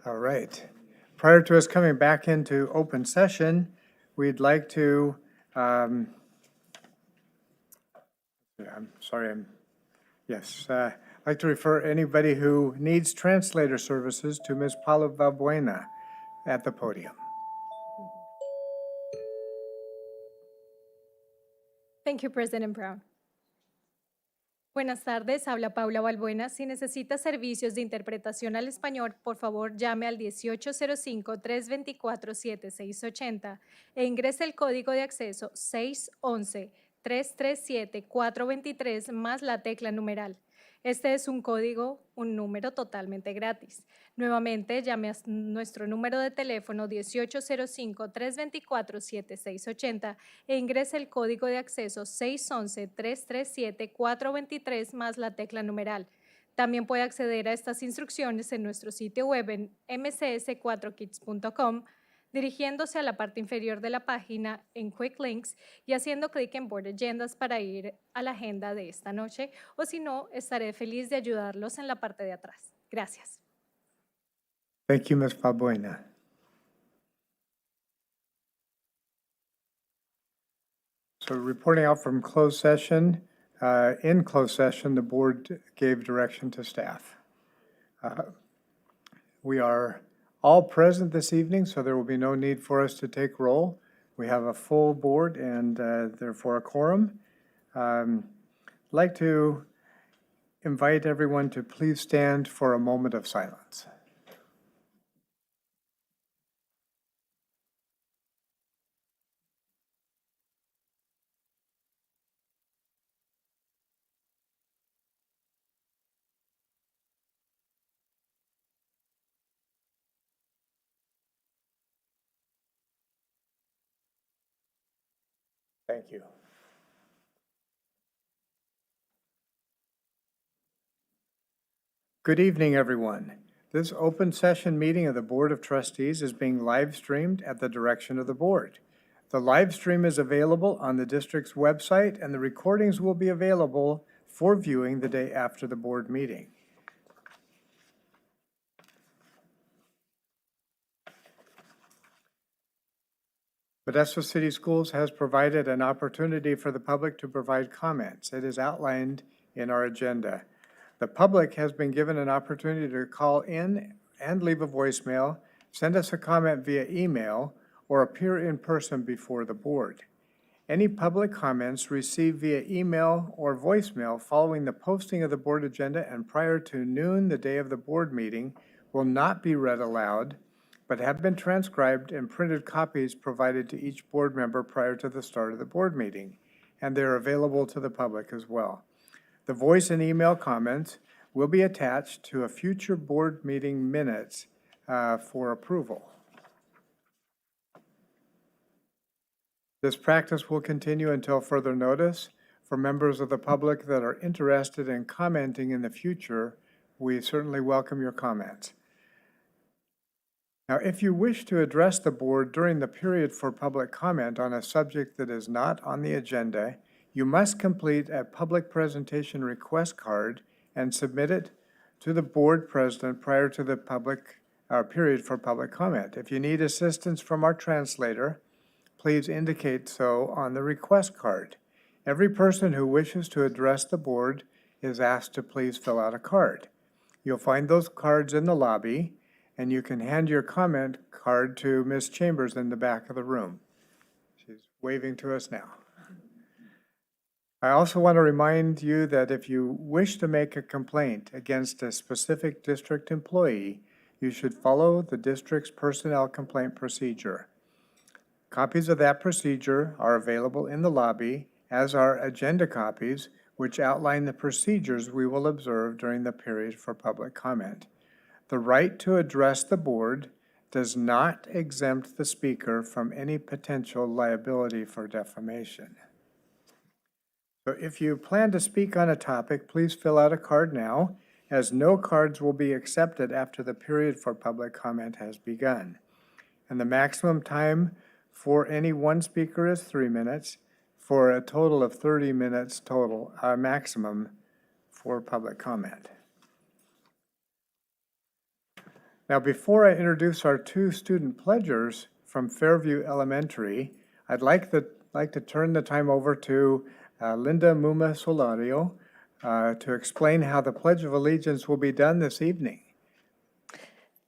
All right. Prior to us coming back into open session, we'd like to, I'd like to refer anybody who needs translator services to Ms. Paula Valbuena at the podium. Thank you, President Brown. Buenas tardes, habla Paula Valbuena. Si necesita servicios de interpretación al español, por favor llame al 1805-324-7680 e ingrese el código de acceso 611-337-423 más la tecla numeral. Este es un número totalmente gratis. Nuevamente, llame a nuestro número de teléfono 1805-324-7680 e ingrese el código de acceso 611-337-423 más la tecla numeral. También puede acceder a estas instrucciones en nuestro sitio web en mcs4kids.com, dirigiéndose a la parte inferior de la página en Quick Links y haciendo clic en Board Agendas para ir a la agenda de esta noche, o si no, estaré feliz de ayudarlos en la parte de atrás. Gracias. Thank you, Ms. Valbuena. So reporting out from closed session, in closed session, the board gave direction to staff. We are all present this evening, so there will be no need for us to take roll. We have a full board and therefore a quorum. I'd like to invite everyone to please stand for a moment of silence. Thank you. Good evening, everyone. This open session meeting of the Board of Trustees is being live streamed at the direction of the board. The live stream is available on the district's website, and the recordings will be available for viewing the day after the board meeting. Modesto City Schools has provided an opportunity for the public to provide comments. It is outlined in our agenda. The public has been given an opportunity to call in and leave a voicemail, send us a comment via email, or appear in person before the board. Any public comments received via email or voicemail following the posting of the board agenda and prior to noon the day of the board meeting will not be read aloud, but have been transcribed and printed copies provided to each board member prior to the start of the board meeting, and they're available to the public as well. The voice and email comments will be attached to a future board meeting minutes for approval. This practice will continue until further notice. For members of the public that are interested in commenting in the future, we certainly welcome your comments. Now, if you wish to address the board during the period for public comment on a subject that is not on the agenda, you must complete a public presentation request card and submit it to the board president prior to the period for public comment. If you need assistance from our translator, please indicate so on the request card. Every person who wishes to address the board is asked to please fill out a card. You'll find those cards in the lobby, and you can hand your comment card to Ms. Chambers in the back of the room. She's waving to us now. I also want to remind you that if you wish to make a complaint against a specific district employee, you should follow the district's personnel complaint procedure. Copies of that procedure are available in the lobby, as are agenda copies, which outline the procedures we will observe during the period for public comment. The right to address the board does not exempt the speaker from any potential liability for defamation. So if you plan to speak on a topic, please fill out a card now, as no cards will be accepted after the period for public comment has begun. And the maximum time for any one speaker is 3 minutes, for a total of 30 minutes total, maximum for public comment. Now, before I introduce our two student pledgers from Fairview Elementary, I'd like to turn the time over to Linda Muma Solario to explain how the Pledge of Allegiance will be done this evening.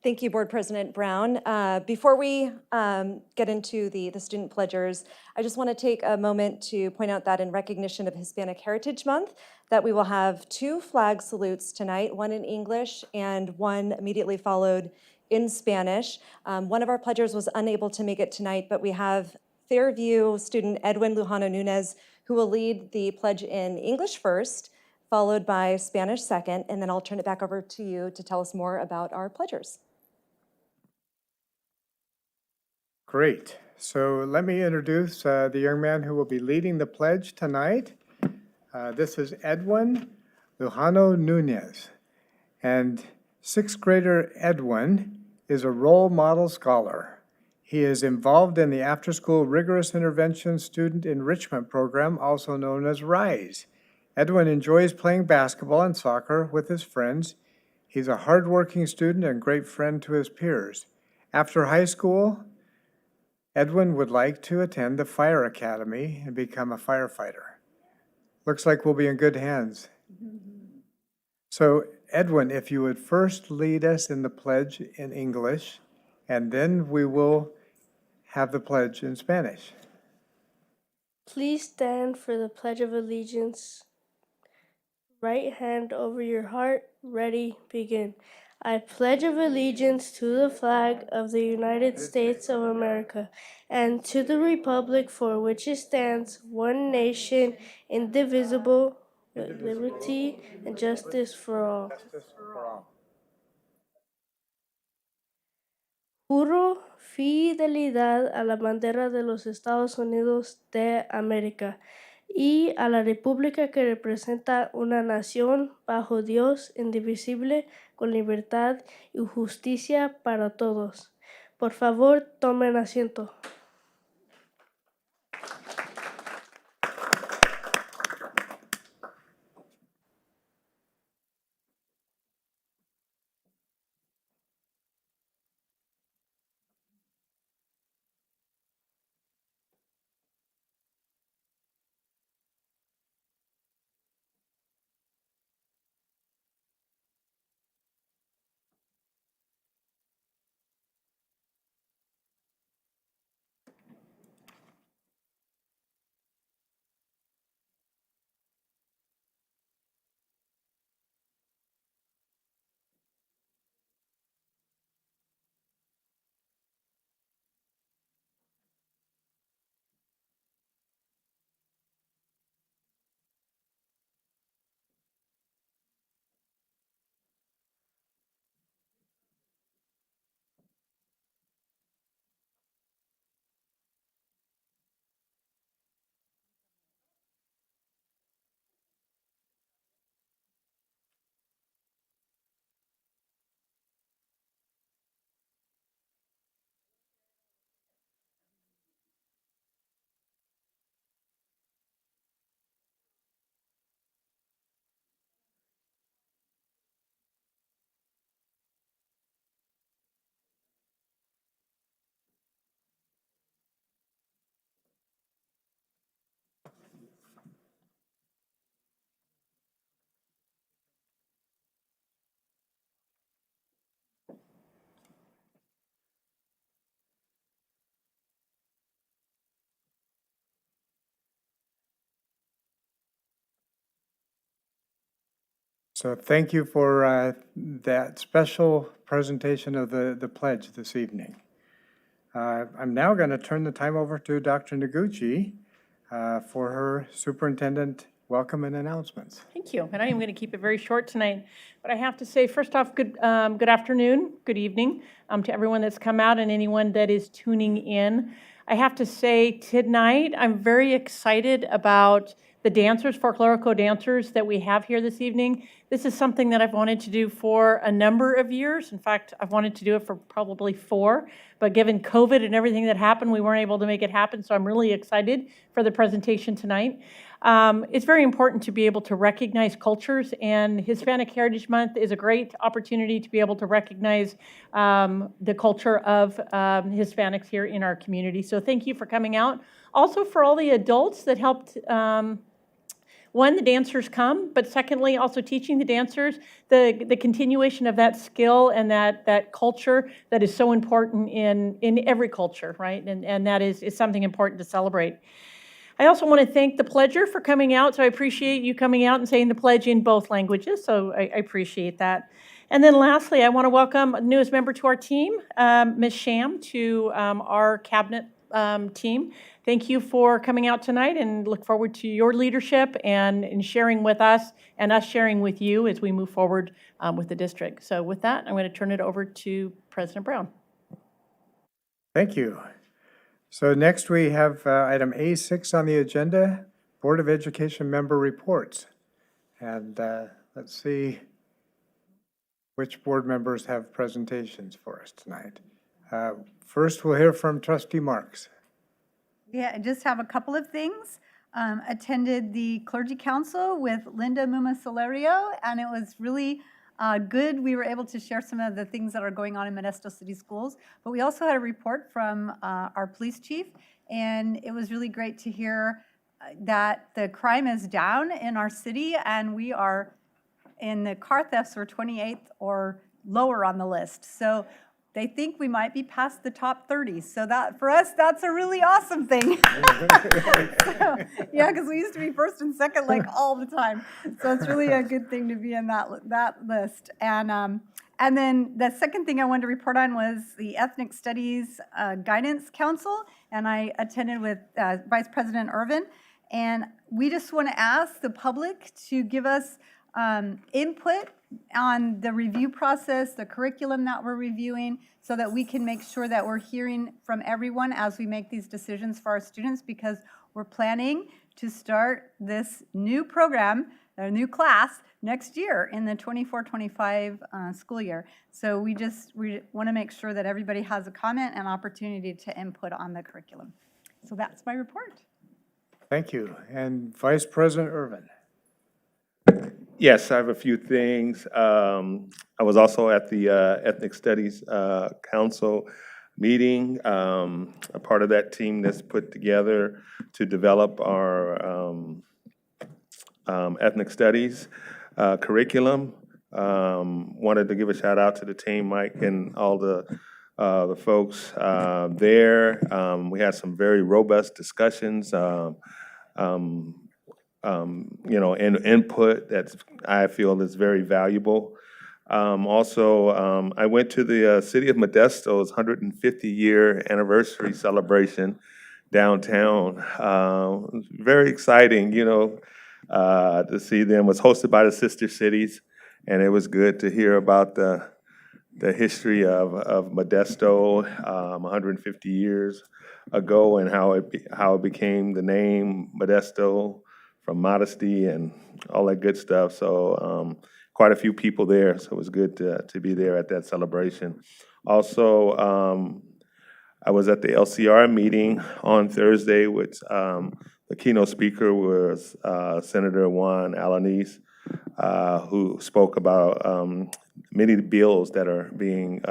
Thank you, Board President Brown. Before we get into the student pledgers, I just want to take a moment to point out that in recognition of Hispanic Heritage Month, that we will have two flag salutes tonight, one in English and one immediately followed in Spanish. One of our pledgers was unable to make it tonight, but we have Fairview student Edwin Lujano Nunez, who will lead the pledge in English first, followed by Spanish second, and then I'll turn it back over to you to tell us more about our pledgers. Great. So let me introduce the young man who will be leading the pledge tonight. This is Edwin Lujano Nunez. And sixth grader Edwin is a role model scholar. He is involved in the after-school rigorous intervention student enrichment program, also known as RISE. Edwin enjoys playing basketball and soccer with his friends. He's a hardworking student and great friend to his peers. After high school, Edwin would like to attend the Fire Academy and become a firefighter. Looks like we'll be in good hands. So, Edwin, if you would first lead us in the pledge in English, and then we will have the pledge in Spanish. Please stand for the Pledge of Allegiance. Right hand over your heart. Ready, begin. I pledge of allegiance to the flag of the United States of America and to the republic for which it stands, one nation, indivisible, with liberty and justice for all. Juro fidelidad a la bandera de los Estados Unidos de América y a la república que representa una nación bajo Dios indivisible, con libertad y justicia para todos. Por favor, tomen asiento. So thank you for that special presentation of the pledge this evening. I'm now going to turn the time over to Dr. Noguchi for her superintendent welcome and announcements. Thank you. And I am going to keep it very short tonight. But I have to say, first off, good afternoon, good evening to everyone that's come out and anyone that is tuning in. I have to say tonight, I'm very excited about the dancers, folklorico dancers that we have here this evening. This is something that I've wanted to do for a number of years. In fact, I've wanted to do it for probably 4, but given COVID and everything that happened, we weren't able to make it happen. So I'm really excited for the presentation tonight. It's very important to be able to recognize cultures, and Hispanic Heritage Month is a great opportunity to be able to recognize the culture of Hispanics here in our community. So thank you for coming out. Also for all the adults that helped, one, the dancers come, but secondly, also teaching the dancers the continuation of that skill and that culture that is so important in every culture, right? And that is something important to celebrate. I also want to thank the pledger for coming out, so I appreciate you coming out and saying the pledge in both languages, so I appreciate that. And then lastly, I want to welcome a newest member to our team, Ms. Sham, to our cabinet team. Thank you for coming out tonight, and look forward to your leadership and sharing with us and us sharing with you as we move forward with the district. So with that, I'm going to turn it over to President Brown. Thank you. So next we have item A6 on the agenda, Board of Education member reports. And let's see which board members have presentations for us tonight. First, we'll hear from Trustee Marks. Yeah, I just have a couple of things. Attended the Clergy Council with Linda Muma-Solerio, and it was really good. We were able to share some of the things that are going on in Modesto City Schools, but we also had a report from our police chief, and it was really great to hear that the crime is down in our city, and we are in the car thefts, we're 28th or lower on the list. So they think we might be past the top 30. So that, for us, that's a really awesome thing. So, yeah, because we used to be first and second like all the time. So it's really a good thing to be in that list. And then the second thing I wanted to report on was the Ethnic Studies Guidance Council, and I attended with Vice President Irvin. And we just want to ask the public to give us input on the review process, the curriculum that we're reviewing, so that we can make sure that we're hearing from everyone as we make these decisions for our students, because we're planning to start this new program, a new class, next year in the 24-25 school year. So we want to make sure that everybody has a comment and opportunity to input on the curriculum. So that's my report. Thank you. And Vice President Irvin. Yes, I have a few things. I was also at the Ethnic Studies Council meeting, a part of that team that's put together to develop our ethnic studies curriculum. Wanted to give a shout out to the team, Mike, and all the folks there. We had some very robust discussions. And input that I feel is very valuable. Also, I went to the City of Modesto's 150-year anniversary celebration downtown. It was very exciting, to see them. It was hosted by the Sister Cities, and it was good to hear about the history of Modesto 150 years ago, and how it became the name Modesto, from modesty and all that good stuff. So quite a few people there, so it was good to be there at that celebration. Also, I was at the LCR meeting on Thursday, which the keynote speaker was Senator Juan Alanis, who spoke about many of the bills that are being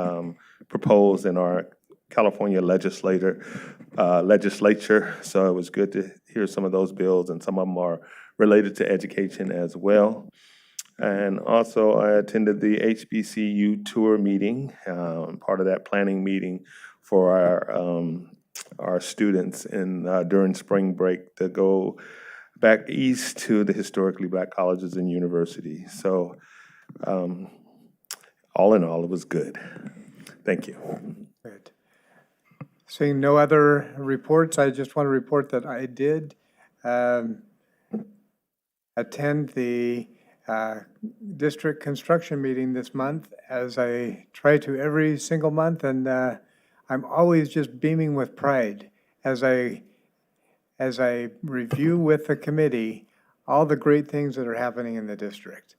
proposed in our California legislature. So it was good to hear some of those bills, and some of them are related to education as well. And also, I attended the HBCU tour meeting, part of that planning meeting for our students during spring break to go back east to the historically Black colleges and universities. So all in all, it was good. Thank you. Good. Seeing no other reports, I just want to report that I did attend the district construction meeting this month, as I try to every single month, and I'm always just beaming with pride as I review with the committee all the great things that are happening in the district.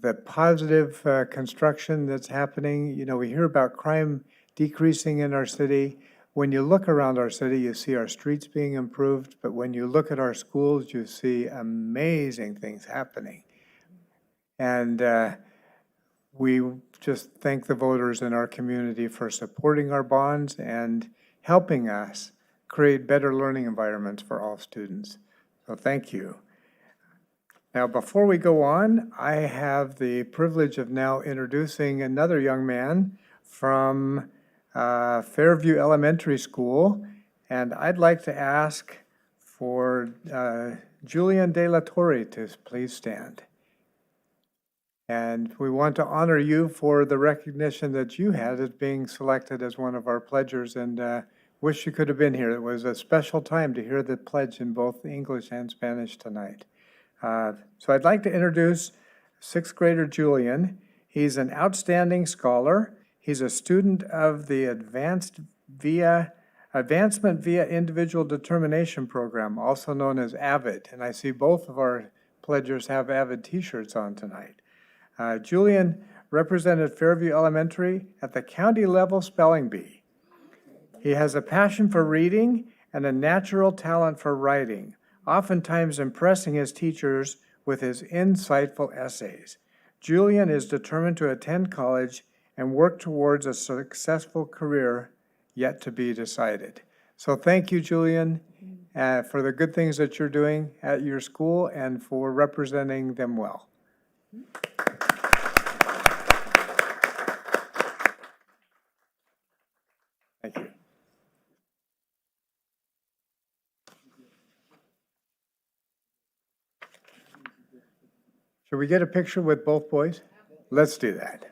The positive construction that's happening, we hear about crime decreasing in our city. when you look around our city, you see our streets being improved, but when you look at our schools, you see amazing things happening. And we just thank the voters in our community for supporting our bonds and helping us create better learning environments for all students. So thank you. Now, before we go on, I have the privilege of now introducing another young man from Fairview Elementary School, and I'd like to ask for Julian De La Torre to please stand. And we want to honor you for the recognition that you had as being selected as one of our pledgers, and wish you could have been here. It was a special time to hear the pledge in both English and Spanish tonight. So I'd like to introduce sixth grader Julian. He's an outstanding scholar. He's a student of the Advancement via Individual Determination Program, also known as AVID. And I see both of our pledgers have AVID t-shirts on tonight. Julian represented Fairview Elementary at the county level spelling bee. He has a passion for reading and a natural talent for writing, oftentimes impressing his teachers with his insightful essays. Julian is determined to attend college and work towards a successful career yet to be decided. So thank you, Julian, for the good things that you're doing at your school and for representing them well. Thank you. Should we get a picture with both boys? Let's do that.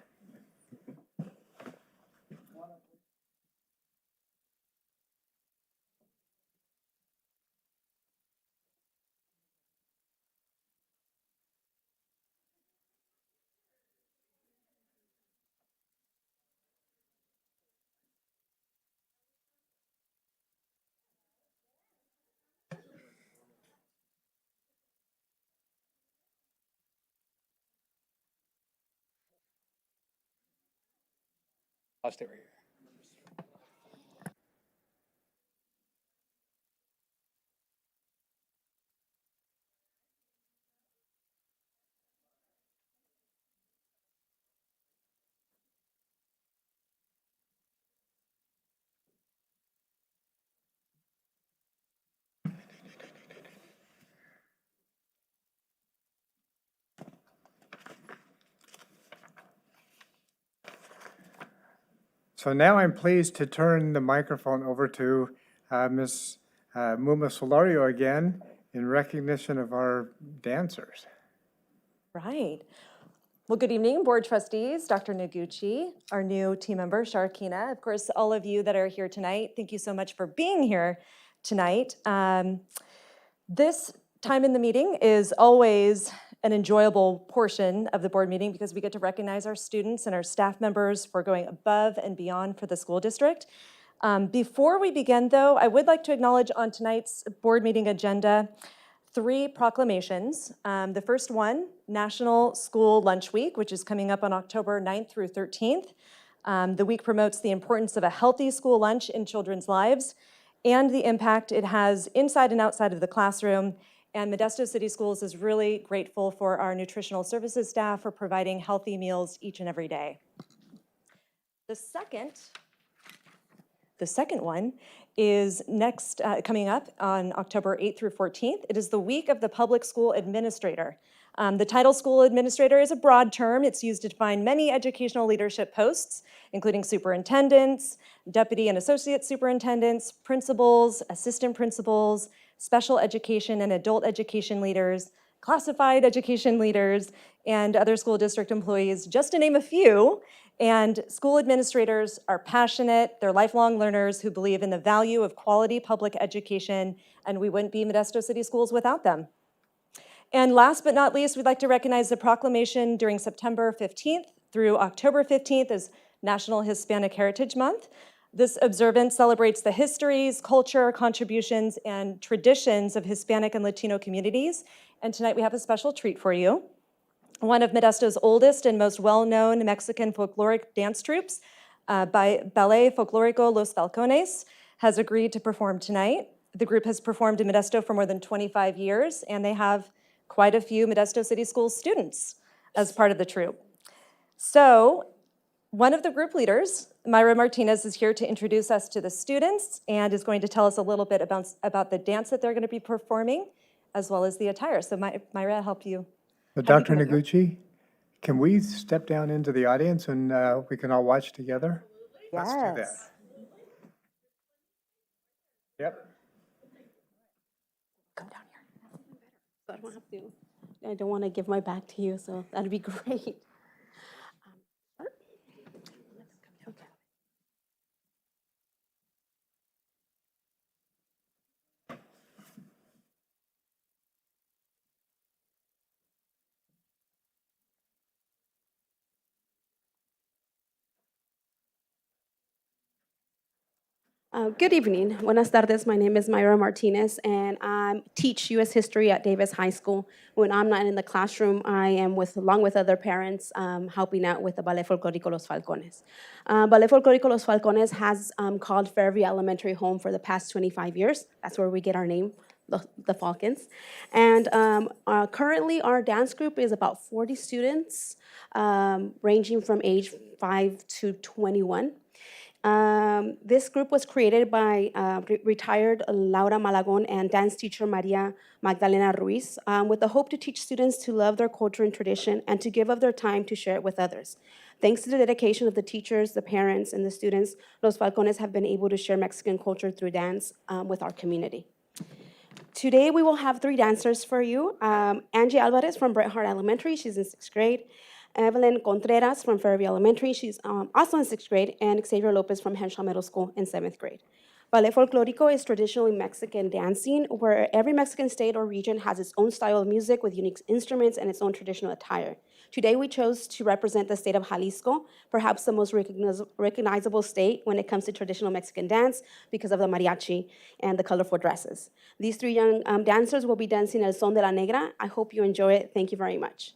I'll stay right here. So now I'm pleased to turn the microphone over to Ms. Muma Solario again in recognition of our dancers. Right. Well, good evening, board trustees, Dr. Noguchi, our new team member, Sharkina, of course, all of you that are here tonight. Thank you so much for being here tonight. This time in the meeting is always an enjoyable portion of the board meeting because we get to recognize our students and our staff members for going above and beyond for the school district. Before we begin, though, I would like to acknowledge on tonight's board meeting agenda 3 proclamations. The first one, National School Lunch Week, which is coming up on October 9th through 13th. The week promotes the importance of a healthy school lunch in children's lives and the impact it has inside and outside of the classroom. And Modesto City Schools is really grateful for our nutritional services staff for providing healthy meals each and every day. The second one is next, coming up on October 8th through 14th. It is the week of the public school administrator. The title school administrator is a broad term. It's used to define many educational leadership posts, including superintendents, deputy and associate superintendents, principals, assistant principals, special education and adult education leaders, classified education leaders, and other school district employees, just to name a few. And school administrators are passionate, they're lifelong learners who believe in the value of quality public education, and we wouldn't be Modesto City Schools without them. And last but not least, we'd like to recognize the proclamation during September 15th through October 15th as National Hispanic Heritage Month. This observance celebrates the histories, culture, contributions, and traditions of Hispanic and Latino communities. And tonight we have a special treat for you. One of Modesto's oldest and most well-known Mexican folkloric dance troupes by Ballet Folklorico Los Falcones has agreed to perform tonight. The group has performed in Modesto for more than 25 years, and they have quite a few Modesto City Schools students as part of the troupe. So one of the group leaders, Myra Martinez, is here to introduce us to the students and is going to tell us a little bit about the dance that they're going to be performing, as well as the attire. So Myra, I'll help you. Dr. Noguchi, can we step down into the audience and we can all watch together? Let's do that. Yes. Yep. Come down here. So I don't have to, I don't want to give my back to you, so that'd be great. Start? Okay. Good evening. Buenas tardes. My name is Myra Martinez, and I teach U.S. History at Davis High School. When I'm not in the classroom, I am along with other parents, helping out with the Ballet Folclórico Los Falcones. Ballet Folclórico Los Falcones has called Fairview Elementary home for the past 25 years. That's where we get our name, the Falcons. And currently, our dance group is about 40 students, ranging from age 5 to 21. This group was created by retired Laura Malagon and dance teacher Maria Magdalena Ruiz with the hope to teach students to love their culture and tradition and to give of their time to share it with others. Thanks to the dedication of the teachers, the parents, and the students, Los Falcones have been able to share Mexican culture through dance with our community. Today, we will have 3 dancers for you. Angie Alvarez from Bret Hart Elementary, she's in 6th grade. Evelyn Contreras from Fairview Elementary, she's also in 6th grade, and Xavier Lopez from Henshaw Middle School in 7th grade. Ballet Folclórico is traditionally Mexican dancing, where every Mexican state or region has its own style of music with unique instruments and its own traditional attire. Today, we chose to represent the state of Jalisco, perhaps the most recognizable state when it comes to traditional Mexican dance because of the mariachi and the colorful dresses. These 3 young dancers will be dancing El Son de la Negra. I hope you enjoy it. Thank you very much.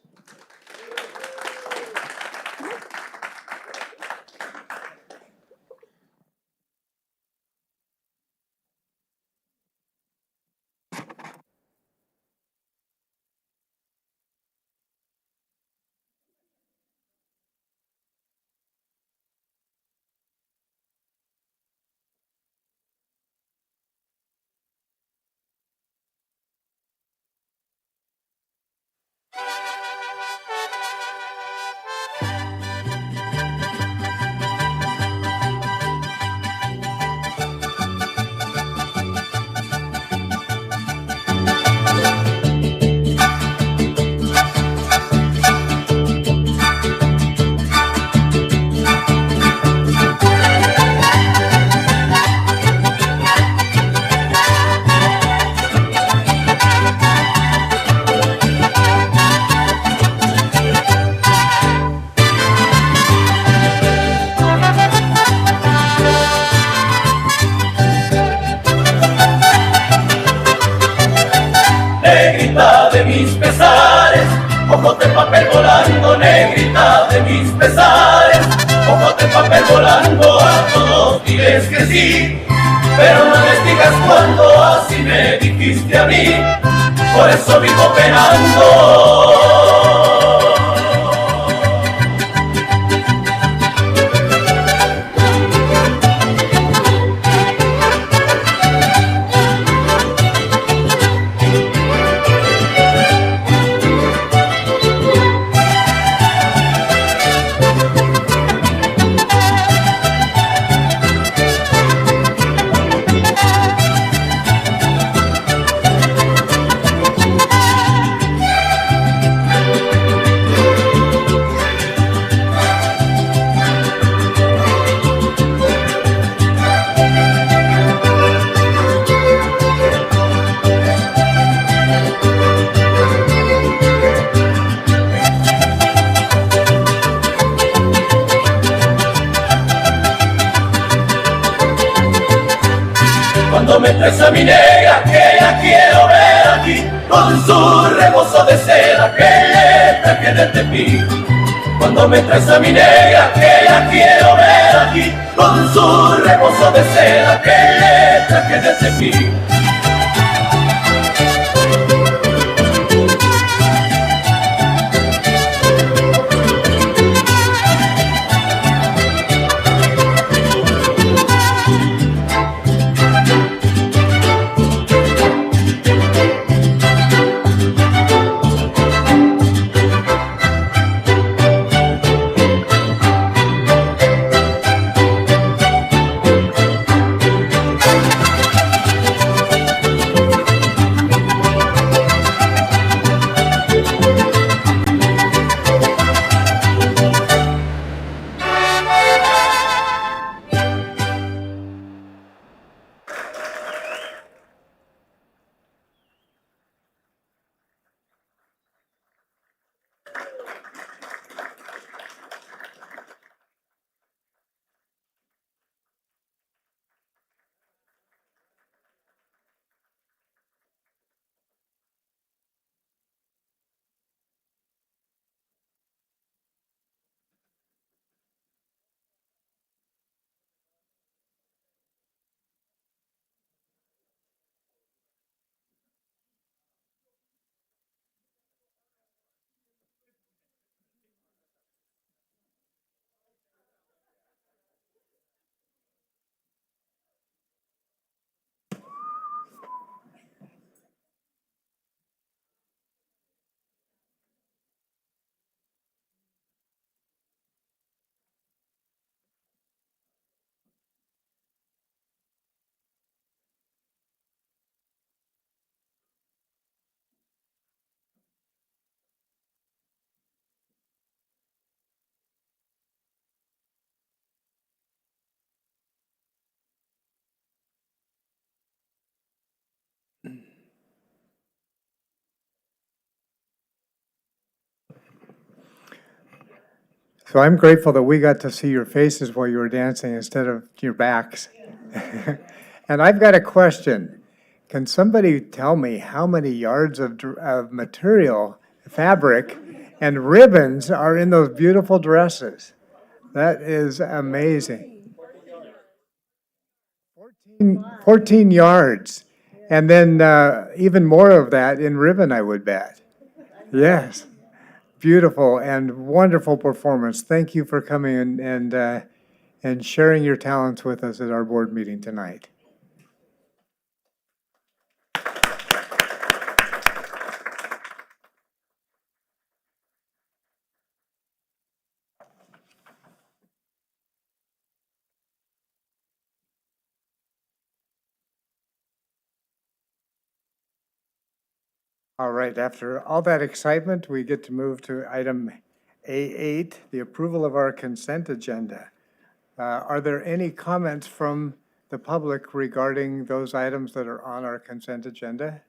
De mis pesares, ojos de papel volando, negrita de mis pesares, ojos de papel volando, a todos diles que sí, pero no les digas cuando así me dijiste a mí, por eso vivo penando. Cuando me traes a mi negra, que la quiero ver aquí, con su rebozo de seda que le traje de Tepic. cuando me traes a mi negra, que la quiero ver aquí, con su reposo de seda, que le traje de Tepic. So I'm grateful that we got to see your faces while you were dancing instead of your backs. And I've got a question. Can somebody tell me how many yards of material, fabric, and ribbons are in those beautiful dresses? That is amazing. 14 yards. And then even more of that in ribbon, I would bet. Yes. Beautiful and wonderful performance. Thank you for coming and sharing your talents with us at our board meeting tonight. All right, after all that excitement, we get to move to item A8, the approval of our consent agenda. Are there any comments from the public regarding those items that are on our consent agenda?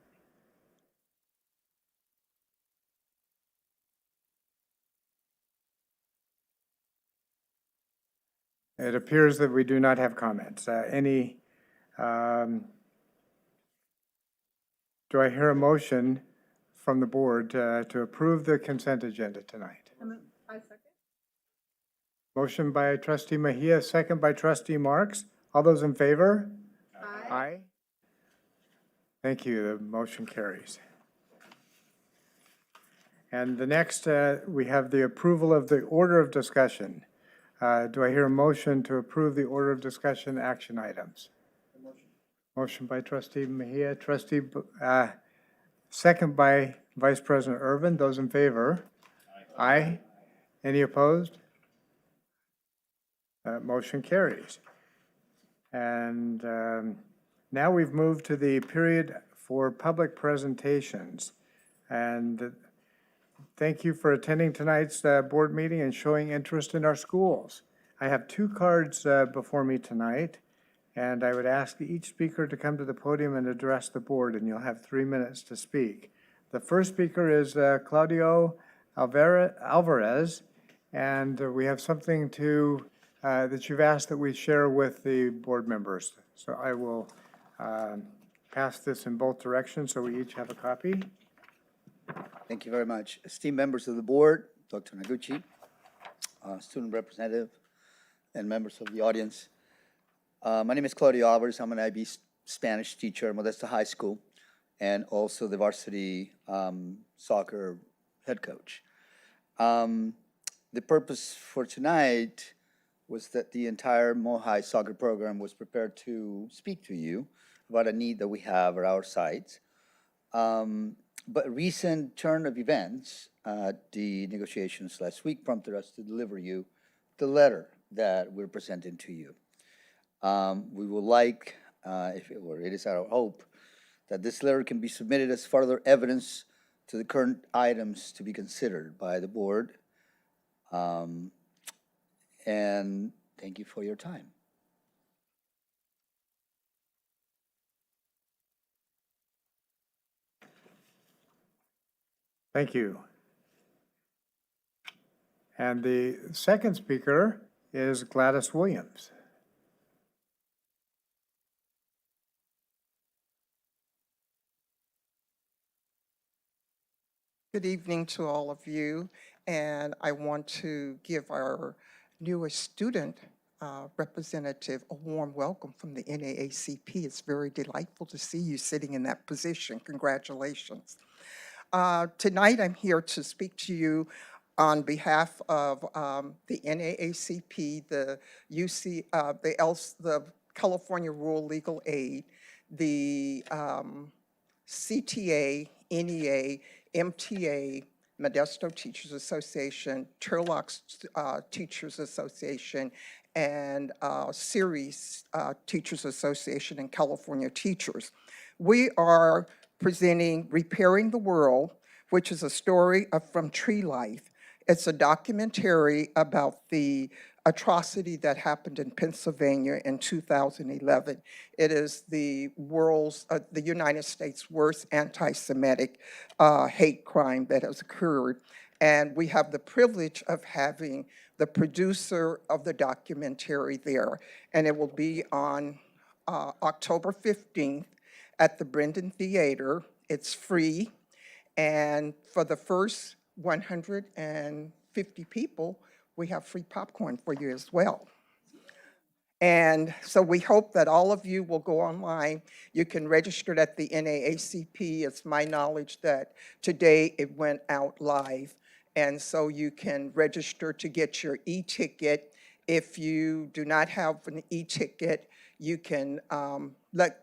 It appears that we do not have comments. Do I hear a motion from the board to approve the consent agenda tonight? Motion by trustee Mejia, second by trustee Marks. All those in favor? Aye. Aye. Thank you. The motion carries. And the next, we have the approval of the order of discussion. Do I hear a motion to approve the order of discussion action items? Motion by trustee Mejia, second by Vice President Ervin. Those in favor? Aye. Any opposed? Motion carries. And now we've moved to the period for public presentations. And thank you for attending tonight's board meeting and showing interest in our schools. I have 2 cards before me tonight, and I would ask each speaker to come to the podium and address the board, and you'll have 3 minutes to speak. The first speaker is Claudio Alvarez, and we have something that you've asked that we share with the board members. So I will pass this in both directions so we each have a copy. Thank you very much. Esteemed members of the board, Dr. Noguchi, student representative, and members of the audience. My name is Claudio Alvarez. I'm an IB Spanish teacher at Modesto High School and also the varsity soccer head coach. The purpose for tonight was that the entire Mohai soccer program was prepared to speak to you about a need that we have at our sites. But recent turn of events, the negotiations last week prompted us to deliver you the letter that we're presenting to you. We would like, it is our hope, that this letter can be submitted as further evidence to the current items to be considered by the board. And thank you for your time. Thank you. And the second speaker is Gladys Williams. Good evening to all of you, and I want to give our newest student representative a warm welcome from the NAACP. It's very delightful to see you sitting in that position. Congratulations. Tonight I'm here to speak to you on behalf of the NAACP, the the California Rural Legal Aid, the CTA, NEA, MTA, Modesto Teachers Association, Turlock Teachers Association, and Ceres Teachers Association and California Teachers. We are presenting Repairing the World, which is a story from Tree Life. It's a documentary about the atrocity that happened in Pennsylvania in 2011. It is the United States' worst anti-Semitic hate crime that has occurred. And we have the privilege of having the producer of the documentary there. And it will be on October 15th at the Brendan Theater. It's free. And for the first 150 people, we have free popcorn for you as well. And so we hope that all of you will go online. You can register at the NAACP. It's my knowledge that today it went out live. And so you can register to get your e-ticket. If you do not have an e-ticket, you can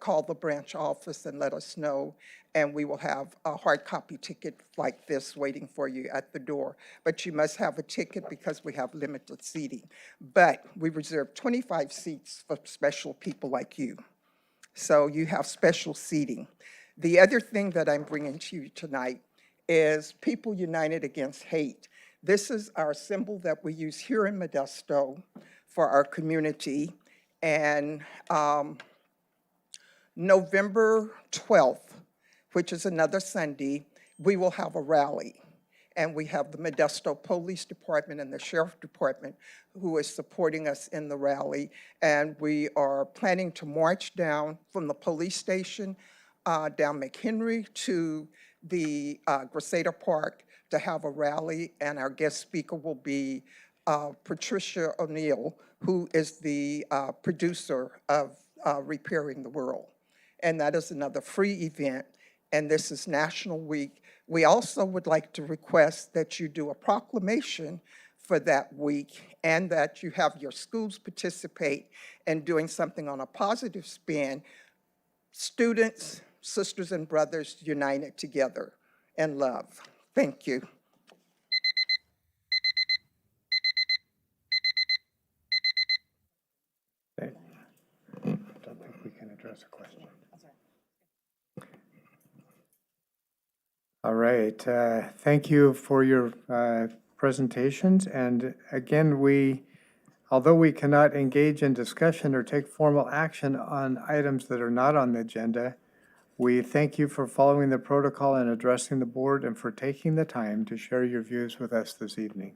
call the branch office and let us know, and we will have a hard copy ticket like this waiting for you at the door. But you must have a ticket because we have limited seating. But we reserve 25 seats for special people like you. So you have special seating. The other thing that I'm bringing to you tonight is People United Against Hate. This is our symbol that we use here in Modesto for our community. And November 12th, which is another Sunday, we will have a rally. And we have the Modesto Police Department and the Sheriff Department who is supporting us in the rally. And we are planning to march down from the police station down McHenry to the Graceda Park to have a rally. And our guest speaker will be Patricia O'Neill, who is the producer of Repairing the World. And that is another free event. And this is National Week. We also would like to request that you do a proclamation for that week and that you have your schools participate in doing something on a positive spin. Students, sisters and brothers united together in love. Thank you. I don't think we can address a question. All right, thank you for your presentations. And again, although we cannot engage in discussion or take formal action on items that are not on the agenda, we thank you for following the protocol and addressing the board and for taking the time to share your views with us this evening.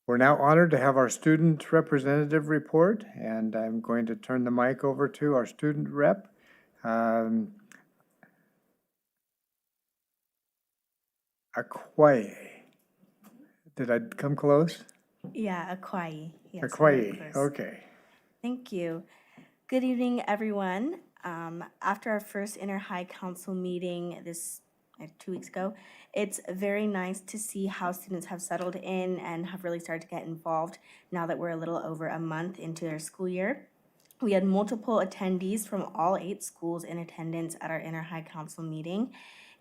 We're now honored to have our student representative report, and I'm going to turn the mic over to our student rep, Akwaye. Did I come close? Yeah, Akwayi. Yes, Akwayi, very close. okay. Thank you. Good evening, everyone. After our first Inter-High Council meeting 2 weeks ago, it's very nice to see how students have settled in and have really started to get involved now that we're a little over a month into their school year. We had multiple attendees from all 8 schools in attendance at our Inter-High Council meeting,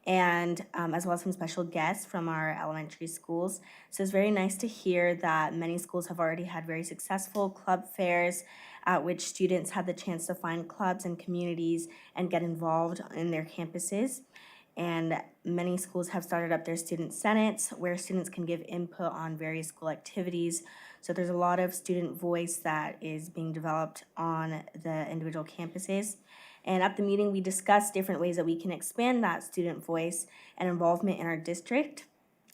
and as well as some special guests from our elementary schools. So it's very nice to hear that many schools have already had very successful club fairs at which students had the chance to find clubs and communities and get involved in their campuses. And many schools have started up their student senates where students can give input on various school activities. So there's a lot of student voice that is being developed on the individual campuses. And at the meeting, we discussed different ways that we can expand that student voice and involvement in our district.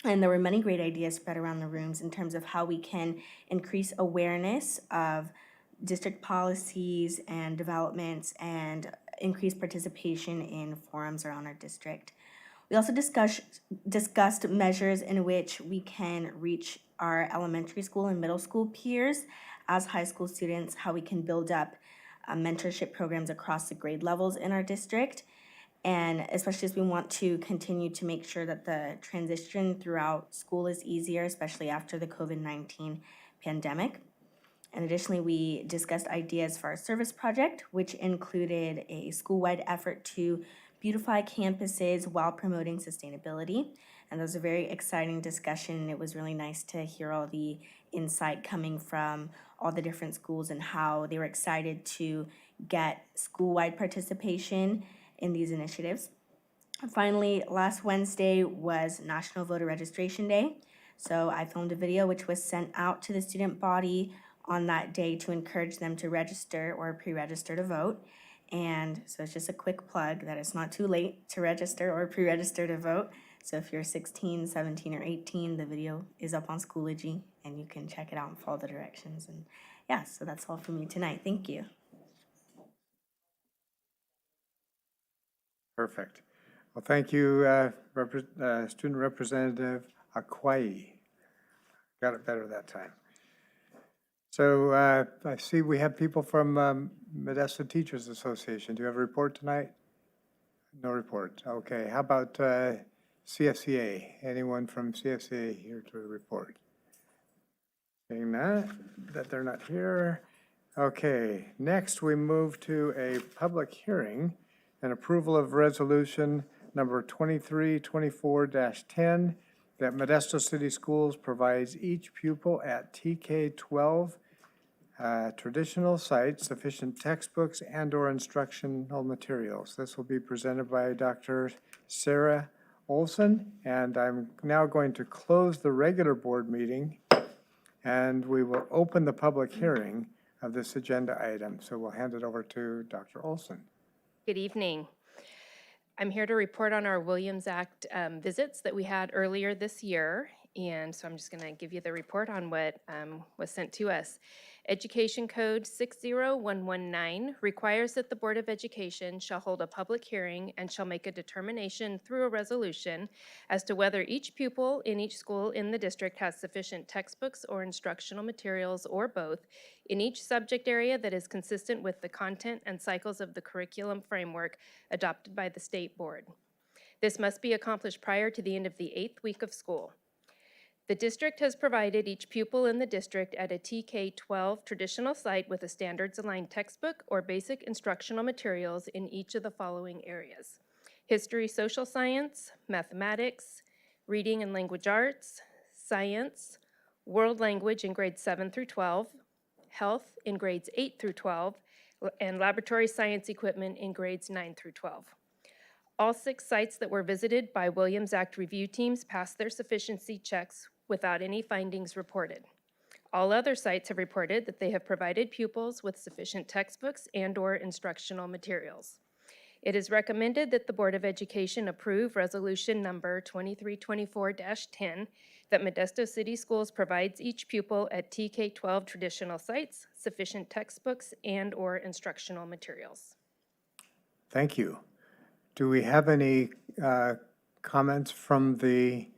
And there were many great ideas spread around the rooms in terms of how we can increase awareness of district policies and developments and increase participation in forums around our district. We also discussed measures in which we can reach our elementary school and middle school peers as high school students, how we can build up mentorship programs across the grade levels in our district, and especially as we want to continue to make sure that the transition throughout school is easier, especially after the COVID-19 pandemic. And additionally, we discussed ideas for our service project, which included a school-wide effort to beautify campuses while promoting sustainability. And that was a very exciting discussion. It was really nice to hear all the insight coming from all the different schools and how they were excited to get school-wide participation in these initiatives. And finally, last Wednesday was National Voter Registration Day. So I filmed a video which was sent out to the student body on that day to encourage them to register or pre-register to vote. And so it's just a quick plug that it's not too late to register or pre-register to vote. So if you're 16, 17, or 18, the video is up on Schoology and you can check it out and follow the directions. And yeah, so that's all from me tonight. Thank you. Perfect. Well, thank you, Student Representative Akwayi. Got it better that time. So I see we have people from Modesto Teachers Association. Do you have a report tonight? No report. Okay. How about CFCA? Anyone from CFCA here to report? Seeing that they're not here. Okay. Next, we move to a public hearing and approval of resolution number 2324-10 that Modesto City Schools provides each pupil at TK-12 traditional sites sufficient textbooks and/or instructional materials. This will be presented by Dr. Sarah Olson, and I'm now going to close the regular board meeting, and we will open the public hearing of this agenda item. So we'll hand it over to Dr. Olson. Good evening. I'm here to report on our Williams Act visits that we had earlier this year. And so I'm just going to give you the report on what was sent to us. Education Code 60119 requires that the Board of Education shall hold a public hearing and shall make a determination through a resolution as to whether each pupil in each school in the district has sufficient textbooks or instructional materials or both in each subject area that is consistent with the content and cycles of the curriculum framework adopted by the state board. This must be accomplished prior to the end of the 8th week of school. The district has provided each pupil in the district at a TK-12 traditional site with a standards-aligned textbook or basic instructional materials in each of the following areas: history, social science, mathematics, reading and language arts, science, world language in grades 7 through 12, health in grades 8 through 12, and laboratory science equipment in grades 9 through 12. All 6 sites that were visited by Williams Act review teams passed their sufficiency checks without any findings reported. All other sites have reported that they have provided pupils with sufficient textbooks and/or instructional materials. It is recommended that the Board of Education approve resolution number 2324-10 that Modesto City Schools provides each pupil at TK-12 traditional sites sufficient textbooks and/or instructional materials. Thank you. Do we have any comments from the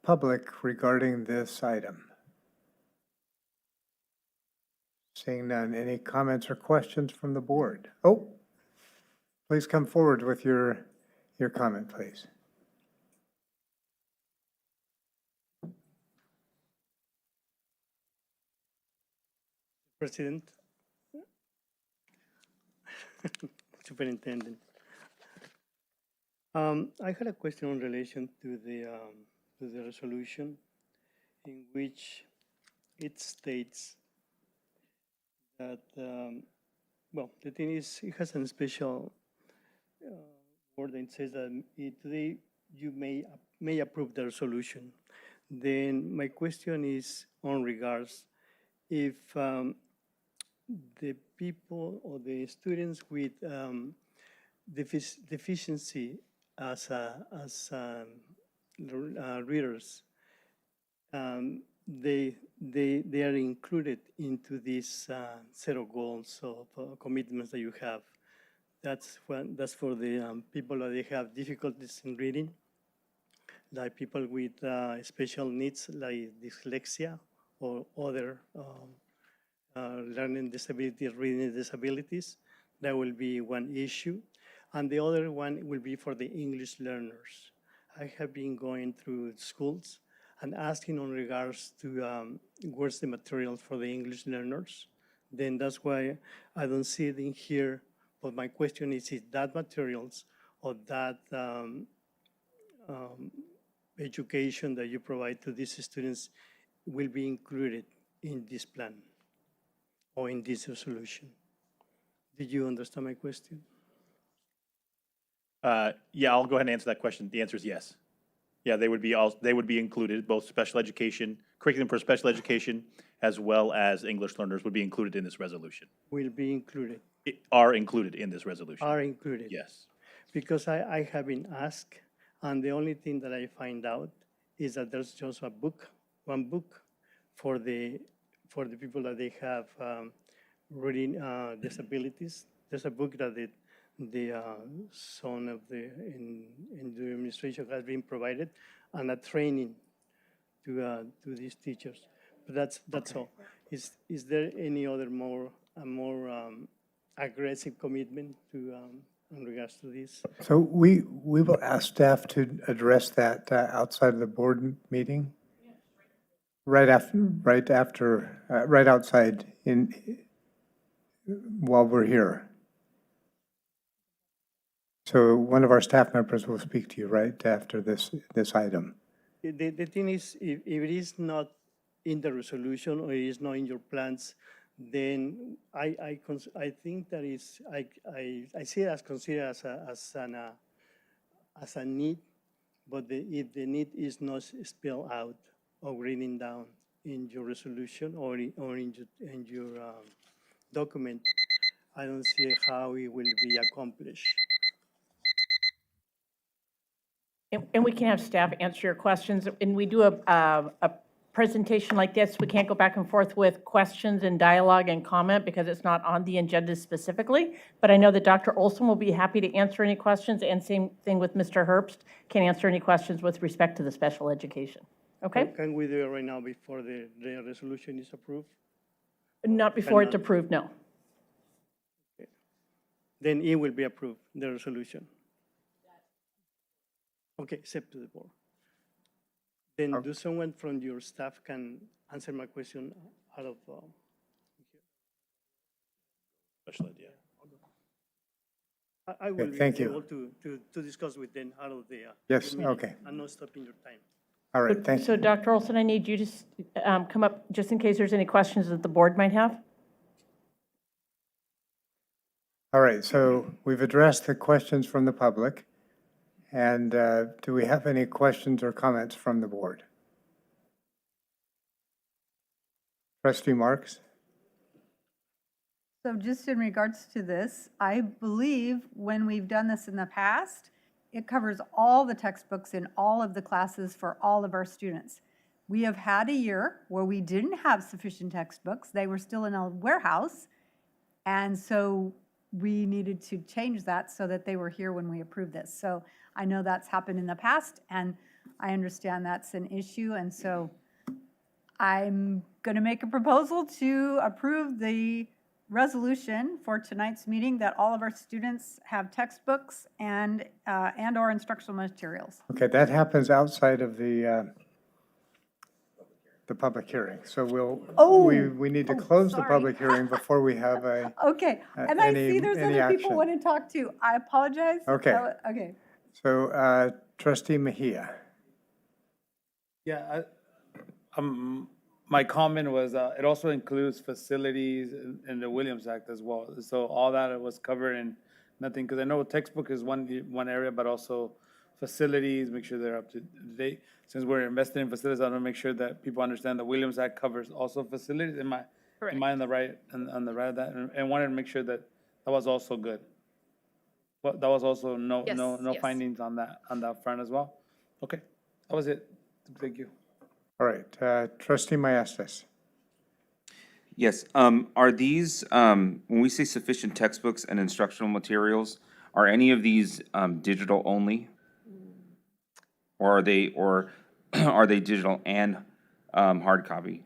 public regarding this item? Seeing none, any comments or questions from the board? Oh, please come forward with your comment, please. President, Superintendent. I had a question in relation to the resolution in which it states that, well, the thing is, it has a special word that says that today you may approve the resolution. Then my question is on regards if the people or the students with deficiency as readers, they are included into this set of goals of commitments that you have. That's for the people that they have difficulties in reading, like people with special needs like dyslexia or other learning disabilities, reading disabilities. That will be one issue. And the other one will be for the English learners. I have been going through schools and asking on regards to where's the materials for the English learners. Then that's why I don't see it in here. But my question is that materials or that education that you provide to these students will be included in this plan or in this resolution? Did you understand my question? Yeah, I'll go ahead and answer that question. The answer is yes. Yeah, they would be included, both special education, curriculum for special education, as well as English learners would be included in this resolution. Will be included. Are included in this resolution. Are included. Yes. Because I have been asked, and the only thing that I find out is that there's just one book for the people that they have reading disabilities. There's a book that the son of in the administration has been provided, and a training to these teachers. But that's all. Is there any other more aggressive commitment to in regards to this? So we will ask staff to address that outside of the board meeting. Right outside while we're here. So one of our staff members will speak to you right after this item. The thing is, if it is not in the resolution or it is not in your plans, then I think that is I see it as considered as a need, but if the need is not spelled out or written down in your resolution or in your document, I don't see how it will be accomplished. And we can have staff answer your questions. And we do a presentation like this, we can't go back and forth with questions and dialogue and comment because it's not on the agenda specifically. But I know that Dr. Olson will be happy to answer any questions, and same thing with Mr. Herbst, can answer any questions with respect to the special education. Okay? Can we do it right now before the resolution is approved? Not before it's approved, no. Okay. Then it will be approved, the resolution. Okay, accept to the board. Then do someone from your staff can answer my question out of Special ed, yeah. I will Thank be you. able to discuss with them out of the Yes, meeting okay. and not stopping your time. All right, thank you. So Dr. Olson, I need you to come up just in case there's any questions that the board might have. All right, so we've addressed the questions from the public. And do we have any questions or comments from the board? Trustee Marks? So just in regards to this, I believe when we've done this in the past, it covers all the textbooks in all of the classes for all of our students. We have had a year where we didn't have sufficient textbooks. They were still in a warehouse. And so we needed to change that so that they were here when we approved this. So I know that's happened in the past, and I understand that's an issue, and so I'm going to make a proposal to approve the resolution for tonight's meeting that all of our students have textbooks and/or instructional materials. Okay, that happens outside of the public hearing. So we need to close the sorry. public hearing before we have Okay, and I any- see there's any other people action. want to talk too. I apologize. Okay. Okay. So trustee Mejia. Yeah, my comment was, it also includes facilities in the Williams Act as well. So all that was covered in nothing, because I know textbook is one area, but also facilities, make sure they're up to date. Since we're investing in facilities, I want to make sure that people understand the Williams Act covers also facilities. Am I on the right, on the right of that? And wanted to make sure that that was also good. Well, that was also no Yes. findings on that front as well? Okay, that was it. Thank you. All right, trustee Maestas. Yes, are these, when we say sufficient textbooks and instructional materials, are any of these digital only? Or are they digital and hard copy?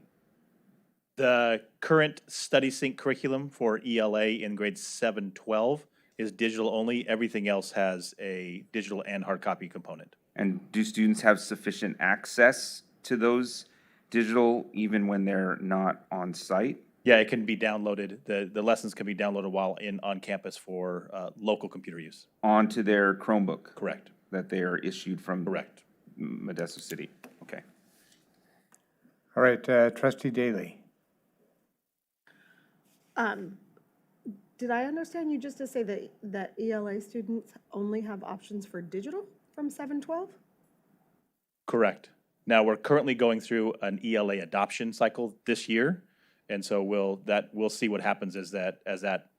The current Study Sync curriculum for ELA in grades 7, 12 is digital only. Everything else has a digital and hard copy component. And do students have sufficient access to those digital even when they're not on site? Yeah, it can be downloaded. The lessons can be downloaded while on campus for local computer use. Onto their Chromebook? Correct. That they are issued from? Correct. Modesto City, okay. All right, trustee Daly. Did I understand you just to say that ELA students only have options for digital from 712? Correct. Now, we're currently going through an ELA adoption cycle this year, and so we'll see what happens as that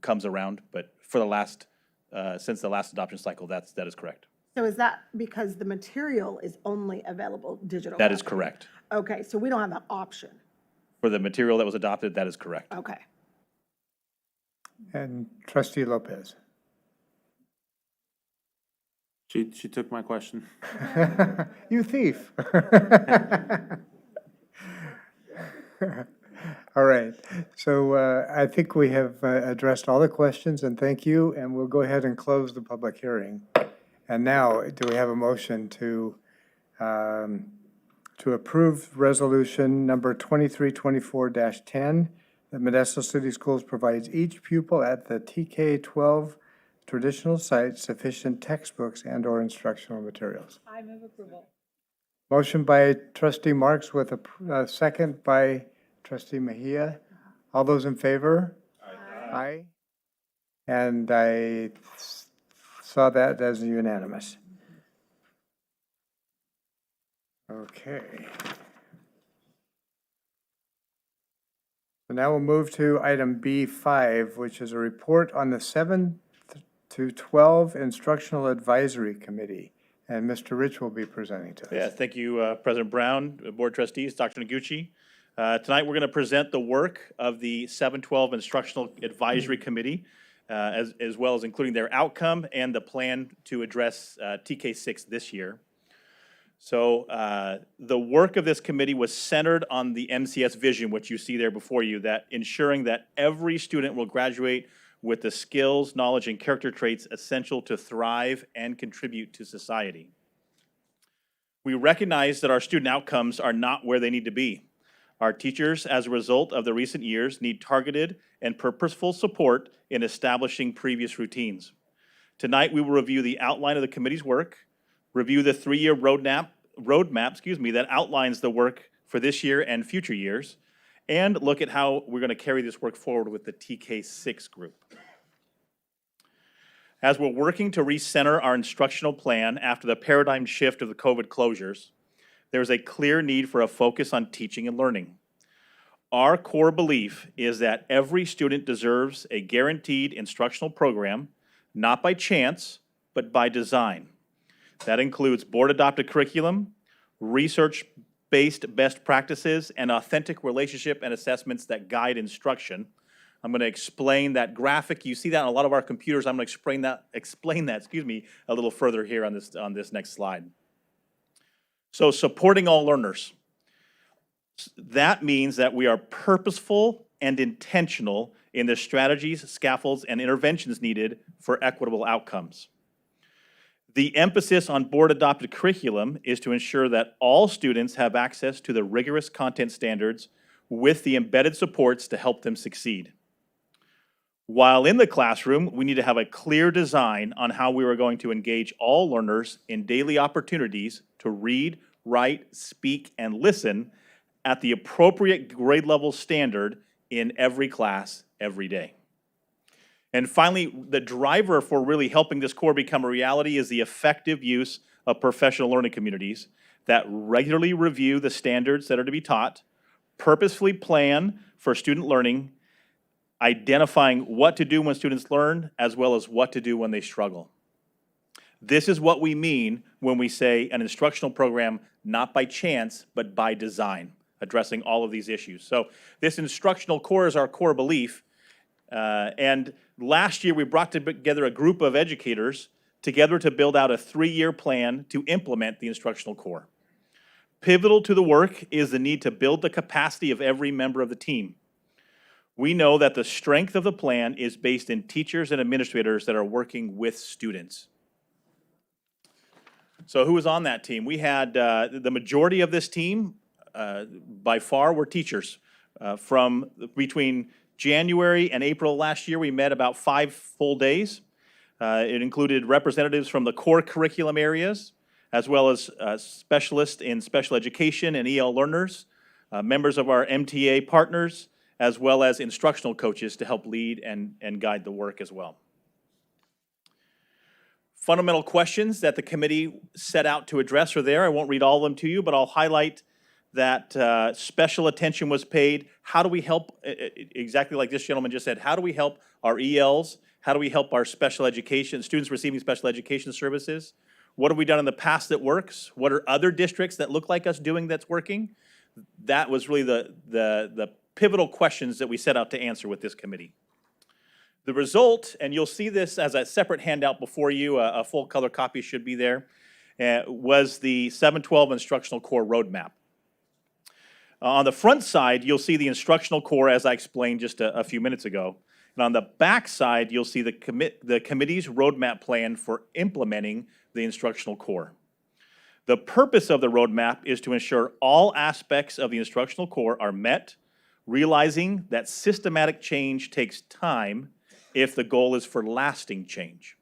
comes around. But for since the last adoption cycle, that is correct. So is that because the material is only available digital? That is correct. Okay, so we don't have that option. For the material that was adopted, that is correct. Okay. And trustee Lopez. She took my question. You thief. All right, so I think we have addressed all the questions, and thank you, and we'll go ahead and close the public hearing. And now, do we have a motion to approve resolution number 2324-10, that Modesto City Schools provides each pupil at the TK-12 traditional site sufficient textbooks and/or instructional materials? I move approval. Motion by trustee Marks with a second by trustee Mejia. All those in favor? Aye. And I saw that as unanimous. Okay. So now we'll move to item B5, which is a report on the 7 to 12 Instructional Advisory Committee. And Mr. Rich will be presenting to us. Yeah, thank you, President Brown, Board Trustees, Dr. Noguchi. Tonight, we're going to present the work of the 712 Instructional Advisory Committee, as well as including their outcome and the plan to address TK6 this year. So the work of this committee was centered on the MCS vision, which you see there before you, that ensuring that every student will graduate with the skills, knowledge, and character traits essential to thrive and contribute to society. We recognize that our student outcomes are not where they need to be. Our teachers, as a result of the recent years, need targeted and purposeful support in establishing previous routines. Tonight, we will review the outline of the committee's work, review the three-year roadmap that outlines the work for this year and future years, and look at how we're going to carry this work forward with the TK6 group. As we're working to recenter our instructional plan after the paradigm shift of the COVID closures, there is a clear need for a focus on teaching and learning. Our core belief is that every student deserves a guaranteed instructional program, not by chance, but by design. That includes board-adopted curriculum, research-based best practices, and authentic relationship and assessments that guide instruction. I'm going to explain that graphic. You see that on a lot of our computers. I'm going to explain that, a little further here on this next slide. So supporting all learners. That means that we are purposeful and intentional in the strategies, scaffolds, and interventions needed for equitable outcomes. The emphasis on board-adopted curriculum is to ensure that all students have access to the rigorous content standards with the embedded supports to help them succeed. While in the classroom, we need to have a clear design on how we are going to engage all learners in daily opportunities to read, write, speak, and listen at the appropriate grade level standard in every class, every day. And finally, the driver for really helping this core become a reality is the effective use of professional learning communities that regularly review the standards that are to be taught, purposefully plan for student learning, identifying what to do when students learn, as well as what to do when they struggle. This is what we mean when we say an instructional program not by chance, but by design, addressing all of these issues. So this instructional core is our core belief. And last year, we brought together a group of educators together to build out a 3-year plan to implement the instructional core. Pivotal to the work is the need to build the capacity of every member of the team. We know that the strength of the plan is based in teachers and administrators that are working with students. So who was on that team? We had the majority of this team, by far, were teachers. From between January and April last year, we met about 5 full days. It included representatives from the core curriculum areas, as well as specialists in special education and EL learners, members of our MTA partners, as well as instructional coaches to help lead and guide the work as well. Fundamental questions that the committee set out to address are there. I won't read all of them to you, but I'll highlight that special attention was paid. How do we help, exactly like this gentleman just said, how do we help our ELs? How do we help our special education, students receiving special education services? What have we done in the past that works? What are other districts that look like us doing that's working? That was really the pivotal questions that we set out to answer with this committee. The result, and you'll see this as a separate handout before you, a full color copy should be there, was the 712 Instructional Core Roadmap. On the front side, you'll see the instructional core as I explained just a few minutes ago. And on the back side, you'll see the committee's roadmap plan for implementing the instructional core. The purpose of the roadmap is to ensure all aspects of the instructional core are met, realizing that systematic change takes time if the goal is for lasting change.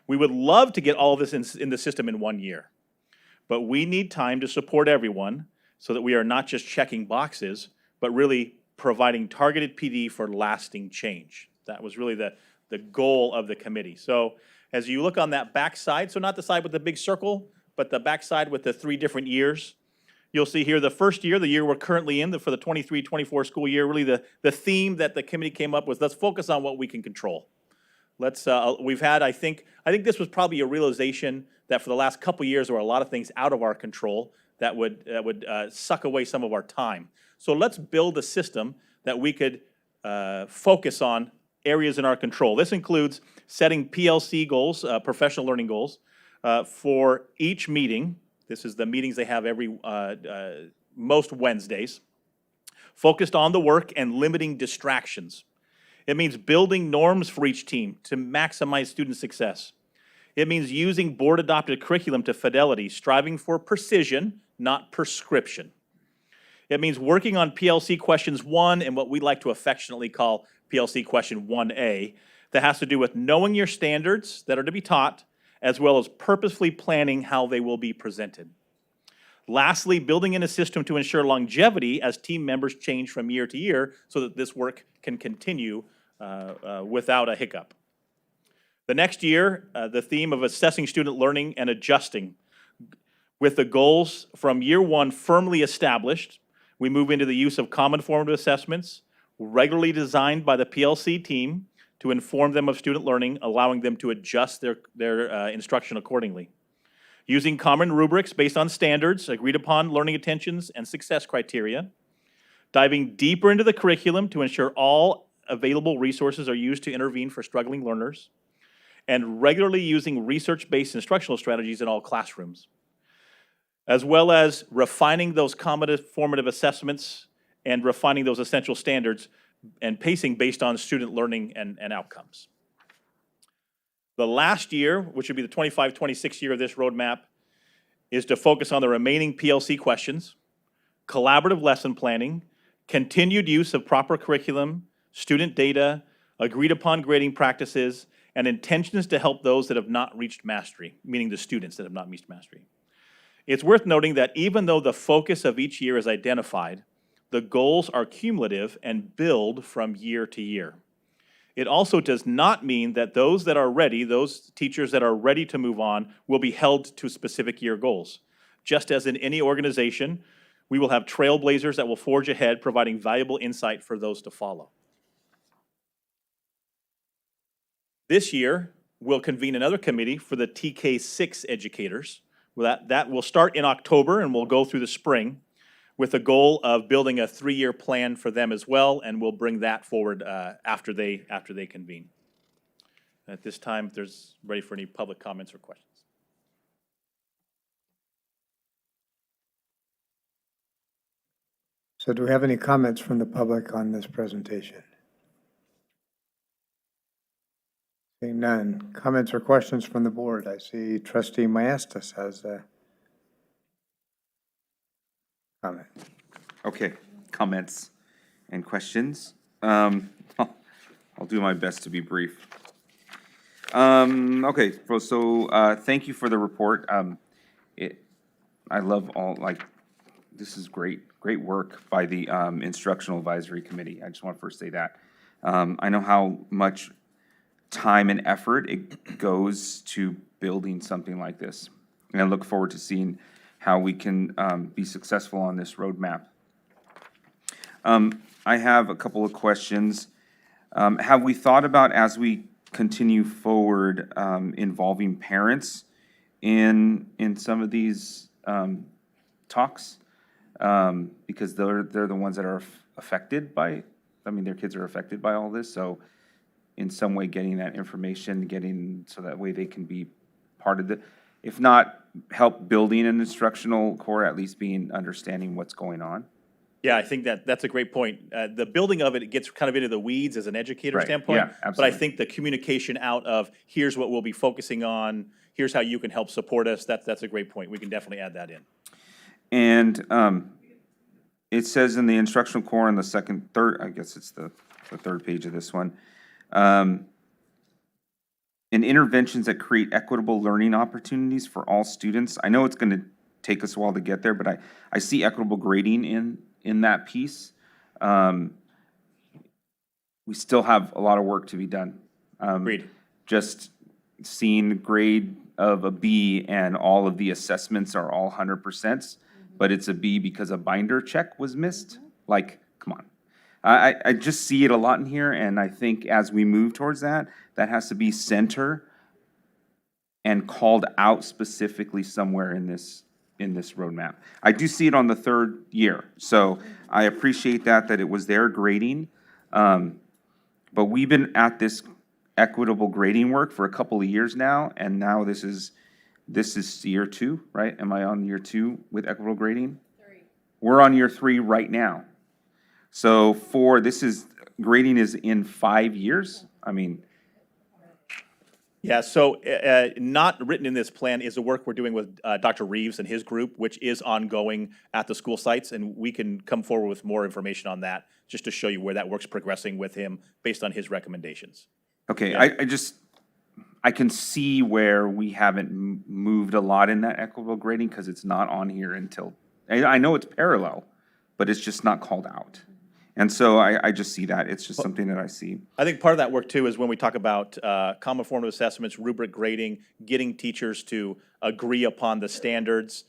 We would love to get all of this in the system in 1 year, but we need time to support everyone so that we are not just checking boxes, but really providing targeted PD for lasting change. That was really the goal of the committee. So as you look on that back side, so not the side with the big circle, but the back side with the 3 different years, you'll see here the first year, the year we're currently in, for the 23-24 school year, really the theme that the committee came up with, let's focus on what we can control. We've had, I think this was probably a realization that for the last couple years, there were a lot of things out of our control that would suck away some of our time. So let's build a system that we could focus on areas in our control. This includes setting PLC goals, professional learning goals, for each meeting. This is the meetings they have every, most Wednesdays, focused on the work and limiting distractions. It means building norms for each team to maximize student success. It means using board-adopted curriculum to fidelity, striving for precision, not prescription. It means working on PLC questions 1 and what we like to affectionately call PLC question 1A, that has to do with knowing your standards that are to be taught, as well as purposefully planning how they will be presented. Lastly, building in a system to ensure longevity as team members change from year to year so that this work can continue without a hiccup. The next year, the theme of assessing student learning and adjusting. With the goals from year 1 firmly established, we move into the use of common formative assessments, regularly designed by the PLC team to inform them of student learning, allowing them to adjust their instruction accordingly. Using common rubrics based on standards, agreed upon learning attentions, and success criteria. Diving deeper into the curriculum to ensure all available resources are used to intervene for struggling learners. And regularly using research-based instructional strategies in all classrooms. as well as refining those formative assessments and refining those essential standards and pacing based on student learning and outcomes. The last year, which would be the 25-26 year of this roadmap, is to focus on the remaining PLC questions, collaborative lesson planning, continued use of proper curriculum, student data, agreed upon grading practices, and intentions to help those that have not reached mastery, meaning the students that have not reached mastery. It's worth noting that even though the focus of each year is identified, the goals are cumulative and build from year to year. It also does not mean that those that are ready, those teachers that are ready to move on, will be held to specific year goals. Just as in any organization, we will have trailblazers that will forge ahead, providing valuable insight for those to follow. This year, we'll convene another committee for the TK6 educators. That will start in October and will go through the spring, with the goal of building a 3-year plan for them as well, and we'll bring that forward after they convene. At this time, if there's ready for any public comments or questions. So do we have any comments from the public on this presentation? Seeing none. Comments or questions from the board? I see Trustee Maestas has a comment. Okay, comments and questions. I'll do my best to be brief. Okay, so thank you for the report. I love this is great work by the Instructional Advisory Committee. I just want to first say that. I know how much time and effort it goes to building something like this. And I look forward to seeing how we can be successful on this roadmap. I have a couple of questions. Have we thought about, as we continue forward, involving parents in some of these talks? Because they're the ones that are affected by, their kids are affected by all this, so in some way getting that information, so that way they can be part of the, if not help building an instructional core, at least understanding what's going on. Yeah, I think that's a great point. The building of it gets kind of into the weeds as an educator Right, standpoint. yeah, But I absolutely. think the communication out of, here's what we'll be focusing on, here's how you can help support us, that's a great point. We can definitely add that in. And it says in the instructional core on the third, I guess it's the third page of this one, and interventions that create equitable learning opportunities for all students. I know it's going to take us a while to get there, but I see equitable grading in that piece. We still have a lot of work to be done. Agreed. Just seeing the grade of a B and all of the assessments are all 100%, but it's a B because a binder check was missed. Like, come on. I just see it a lot in here, and I think as we move towards that has to be center and called out specifically somewhere in this roadmap. I do see it on the third year, so I appreciate that it was there grading. But we've been at this equitable grading work for a couple of years now, and now this is year 2, right? Am I on year 2 with equitable grading? 3. We're on year 3 right now. So grading is in 5 years? Yeah, so not written in this plan is the work we're doing with Dr. Reeves and his group, which is ongoing at the school sites, and we can come forward with more information on that, just to show you where that work's progressing with him based on his recommendations. Okay, I can see where we haven't moved a lot in that equitable grading because it's not on here until, I know it's parallel, but it's just not called out. And so I just see that. It's just something that I see. I think part of that work too is when we talk about common formative assessments, rubric grading, getting teachers to agree upon the standards.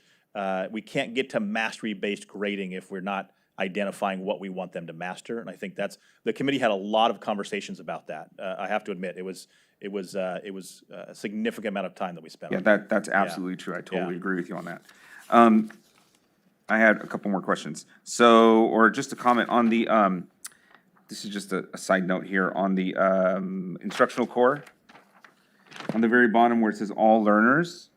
We can't get to mastery-based grading if we're not identifying what we want them to master. And I think the committee had a lot of conversations about that. I have to admit, it was a significant amount of time that we spent. Yeah, that's absolutely true. I totally agree with you on that. I had a couple more questions. Or just a comment on the, this is just a side note here, on the instructional core. On the very bottom where it says all learners,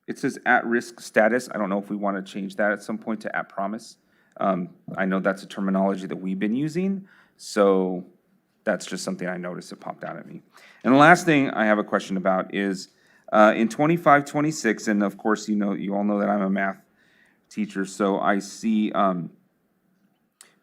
it says at-risk status. I don't know if we want to change that at some point to at-promise. I know that's a terminology that we've been using, so that's just something I noticed that popped out at me. And the last thing I have a question about is, in 25-26, and of course, you all know that I'm a math teacher, so I see,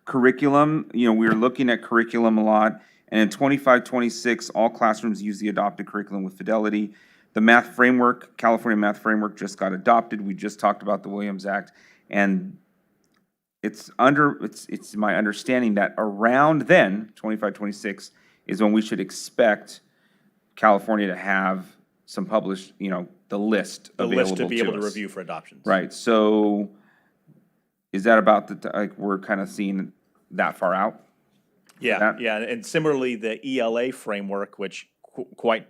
curriculum, we're looking at curriculum a lot, and in 25-26, all classrooms use the adopted curriculum with fidelity. The math framework, California Math Framework just got adopted. We just talked about the Williams Act, and it's my understanding that around then, 25-26, is when we should expect California to have some published, the list The available list to be able to us. review for adoptions. Right, so is that about we're kind of seeing that far out? Yeah, that? yeah, and similarly, the ELA framework, which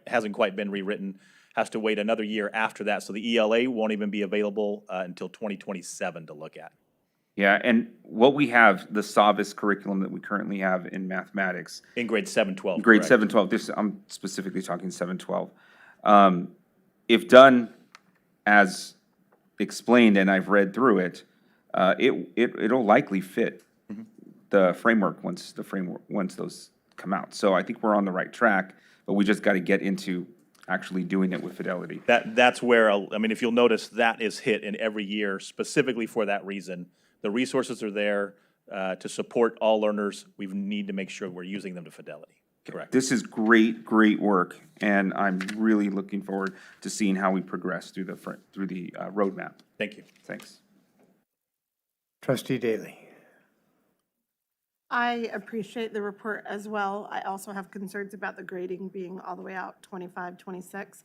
hasn't quite been rewritten, has to wait another year after that. So the ELA won't even be available until 2027 to look at. Yeah, and what we have, the Savvis curriculum that we currently have in mathematics. In grade 7-12. Grade correct. 7-12, I'm specifically talking 7-12. If done as explained, and I've read through it, it'll likely fit the framework once those come out. So I think we're on the right track, but we just got to get into actually doing it with fidelity. That's where, if you'll notice, that is hit in every year specifically for that reason. The resources are there to support all learners. We need to make sure we're using them to fidelity. Correct. This is great work, and I'm really looking forward to seeing how we progress through the roadmap. Thank you. Thanks. Trustee Daly. I appreciate the report as well. I also have concerns about the grading being all the way out 25-26.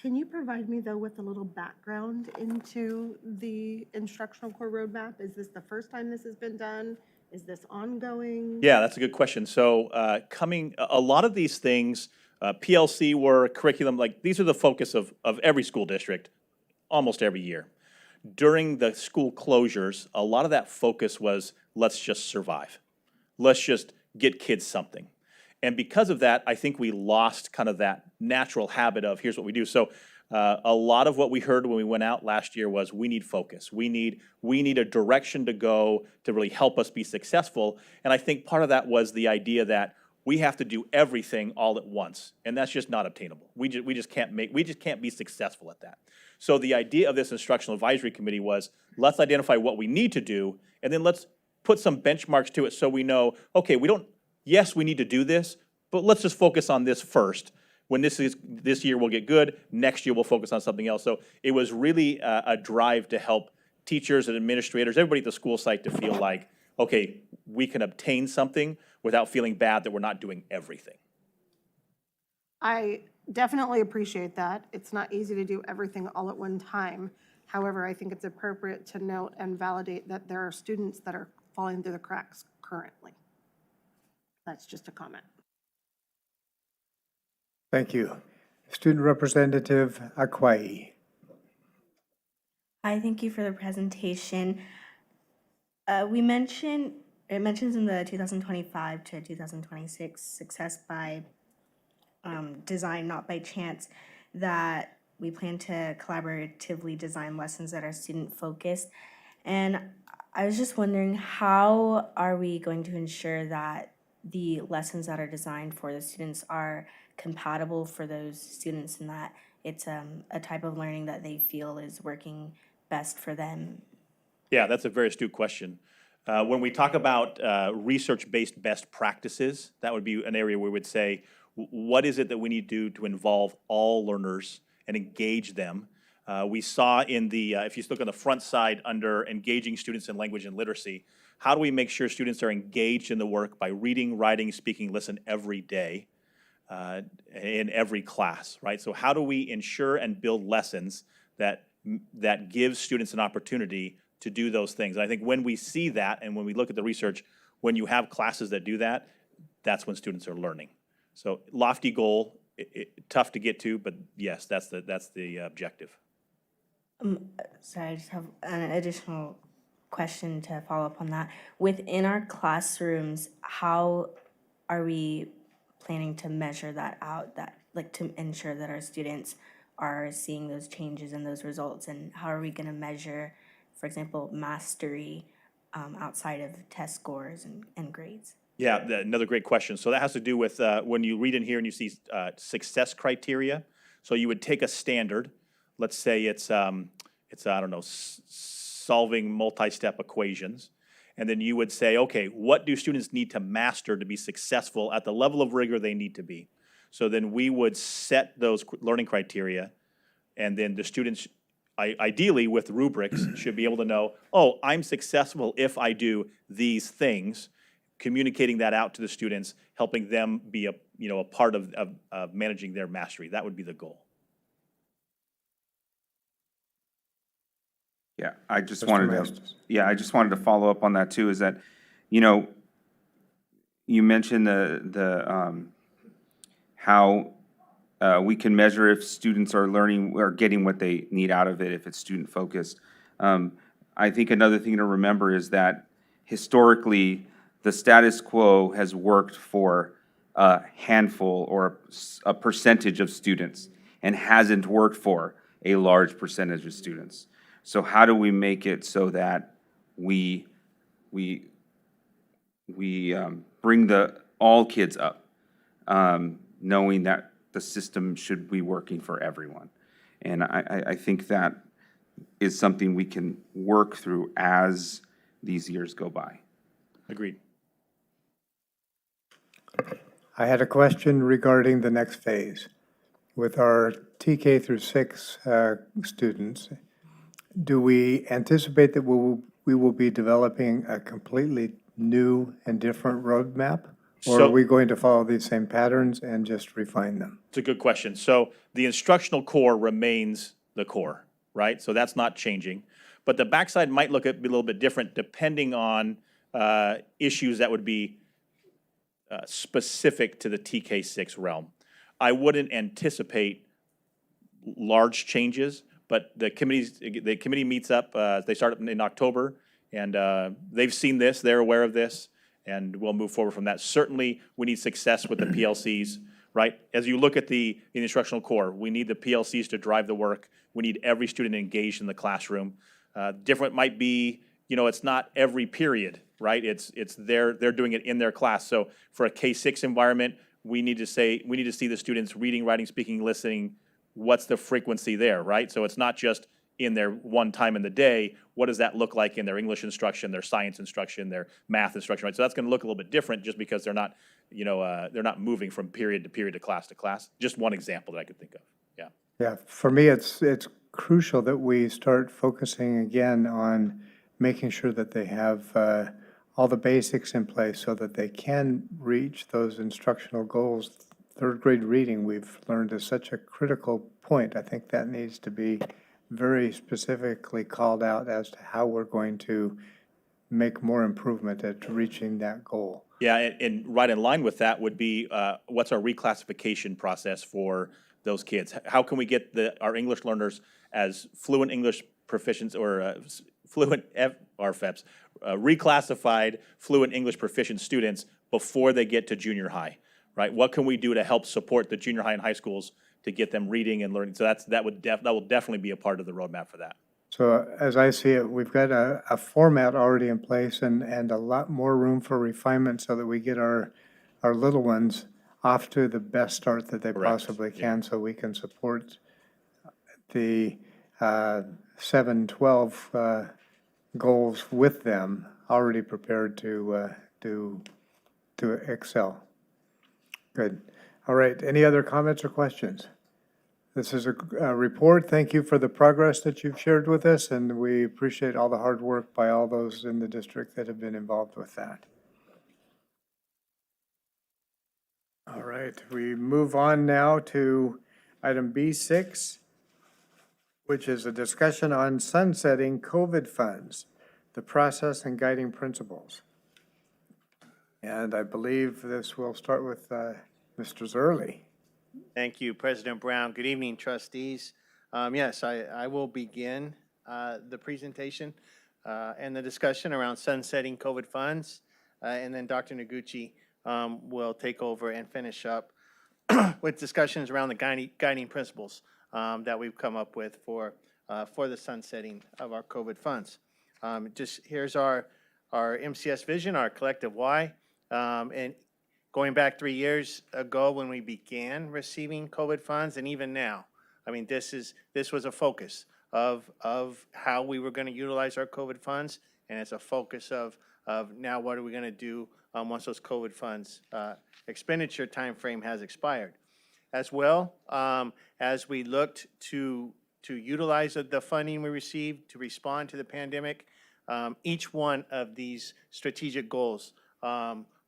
Can you provide me, though, with a little background into the instructional core roadmap? Is this the first time this has been done? Is this ongoing? Yeah, that's a good question. So a lot of these things, PLC work, curriculum, these are the focus of every school district almost every year. During the school closures, a lot of that focus was, let's just survive. Let's just get kids something. And because of that, I think we lost kind of that natural habit of, here's what we do. So a lot of what we heard when we went out last year was, we need focus. We need a direction to go to really help us be successful. And I think part of that was the idea that we have to do everything all at once. And that's just not obtainable. We just can't be successful at that. So the idea of this instructional advisory committee was, let's identify what we need to do, and then let's put some benchmarks to it so we know, okay, yes, we need to do this, but let's just focus on this first. When this year will get good, next year we'll focus on something else. So it was really a drive to help teachers and administrators, everybody at the school site, to feel like, okay, we can obtain something without feeling bad that we're not doing everything. I definitely appreciate that. It's not easy to do everything all at one time. However, I think it's appropriate to note and validate that there are students that are falling through the cracks currently. That's just a comment. Thank you. Student Representative Akwai. Hi, thank you for the presentation. It mentions in the 2025 to 2026 success by design, not by chance, that we plan to collaboratively design lessons that are student-focused. And I was just wondering, how are we going to ensure that the lessons that are designed for the students are compatible for those students, and that it's a type of learning that they feel is working best for them? Yeah, that's a very astute question. When we talk about research-based best practices, that would be an area where we would say, what is it that we need to do to involve all learners and engage them? We saw in the, if you look on the front side under engaging students in language and literacy, how do we make sure students are engaged in the work by reading, writing, speaking, listen every day in every class, right? So how do we ensure and build lessons that give students an opportunity to do those things? And I think when we see that, and when we look at the research, when you have classes that do that, that's when students are learning. So lofty goal, tough to get to, but yes, that's the objective. Sorry, I just have an additional question to follow up on that. Within our classrooms, how are we planning to measure that out, to ensure that our students are seeing those changes and those results, and how are we going to measure, for example, mastery outside of test scores and grades? Yeah, another great question. So that has to do with when you read in here and you see success criteria. So you would take a standard, let's say it's I don't know, solving multi-step equations. And then you would say, okay, what do students need to master to be successful at the level of rigor they need to be? So then we would set those learning criteria, and then the students, ideally with rubrics, should be able to know, oh, I'm successful if I do these things, communicating that out to the students, helping them be a part of managing their mastery. That would be the goal. Yeah, I just Mr. wanted Maestas. I just wanted to follow up on that too, is that, you mentioned how we can measure if students are learning or getting what they need out of it, if it's student focused. I think another thing to remember is that historically, the status quo has worked for a handful or a percentage of students and hasn't worked for a large percentage of students. So how do we make it so that we bring all kids up, knowing that the system should be working for everyone? And I think that is something we can work through as these years go by. Agreed. I had a question regarding the next phase. With our TK through 6 students, do we anticipate that we will be developing a completely new and different roadmap? Or So- are we going to follow these same patterns and just refine them? It's a good question. So the instructional core remains the core, right? So that's not changing. But the backside might be a little bit different depending on issues that would be specific to the TK6 realm. I wouldn't anticipate large changes, but the committee meets up, they start in October, and they've seen this, they're aware of this, and we'll move forward from that. Certainly, we need success with the PLCs, right? As you look at the instructional core, we need the PLCs to drive the work. We need every student engaged in the classroom. Different might be, it's not every period, right? It's they're doing it in their class. So for a K6 environment, we need to see the students reading, writing, speaking, listening. What's the frequency there, right? So it's not just in their one time in the day. What does that look like in their English instruction, their science instruction, their math instruction, right? So that's going to look a little bit different just because they're not, they're not moving from period to period to class to class. Just one example that I could think of. Yeah. Yeah, for me, it's crucial that we start focusing again on making sure that they have all the basics in place so that they can reach those instructional goals. Third grade reading, we've learned, is such a critical point. I think that needs to be very specifically called out as to how we're going to make more improvement at reaching that goal. Yeah, and right in line with that would be what's our reclassification process for those kids? How can we get our English learners as fluent English proficients or fluent RFEPs, reclassified fluent English proficient students before they get to junior high, right? What can we do to help support the junior high and high schools to get them reading and learning? So that will definitely be a part of the roadmap for that. So as I see it, we've got a format already in place and a lot more room for refinement so that we get our little ones off to the best start that they possibly can, so we can support the 7-12 goals with them already prepared to excel. Good. All right. Any other comments or questions? This is a report. Thank you for the progress that you've shared with us, and we appreciate all the hard work by all those in the district that have been involved with that. All right, we move on now to item B6, which is a discussion on sunsetting COVID funds, the process and guiding principles. And I believe this will start with Mr. Zerley. Thank you, President Brown. Good evening, trustees. Yes, I will begin the presentation and the discussion around sunsetting COVID funds, and then Dr. Noguchi will take over and finish up with discussions around the guiding principles. that we've come up with for the sunsetting of our COVID funds. Just here's our MCS vision, our collective why. And going back 3 years ago when we began receiving COVID funds, and even now, I mean, this was a focus of how we were going to utilize our COVID funds, and it's a focus of now what are we going to do once those COVID funds expenditure timeframe has expired. As well, as we looked to utilize the funding we received to respond to the pandemic, each one of these strategic goals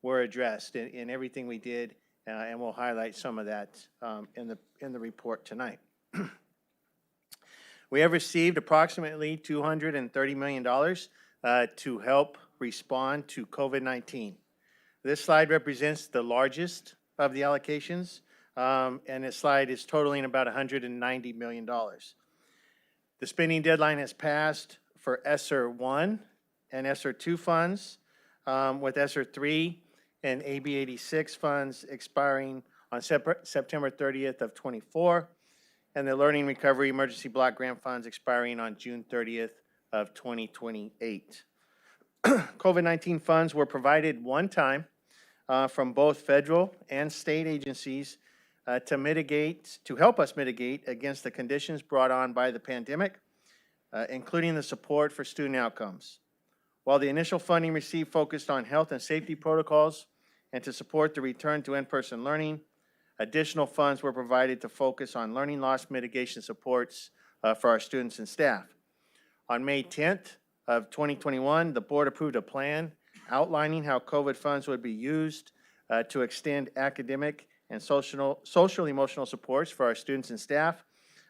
were addressed in everything we did, and we'll highlight some of that in the report tonight. We have received approximately $230 million to help respond to COVID-19. This slide represents the largest of the allocations, and this slide is totaling about $190 million. The spending deadline has passed for ESSER 1 and ESSER 2 funds, with ESSER 3 and AB 86 funds expiring on September 30th of 24, and the Learning Recovery Emergency Block Grant funds expiring on June 30th of 2028. COVID-19 funds were provided one time from both federal and state agencies to help us mitigate against the conditions brought on by the pandemic, including the support for student outcomes. While the initial funding received focused on health and safety protocols and to support the return to in-person learning, additional funds were provided to focus on learning loss mitigation supports for our students and staff. On May 10th of 2021, the board approved a plan outlining how COVID funds would be used to extend academic and social-emotional supports for our students and staff.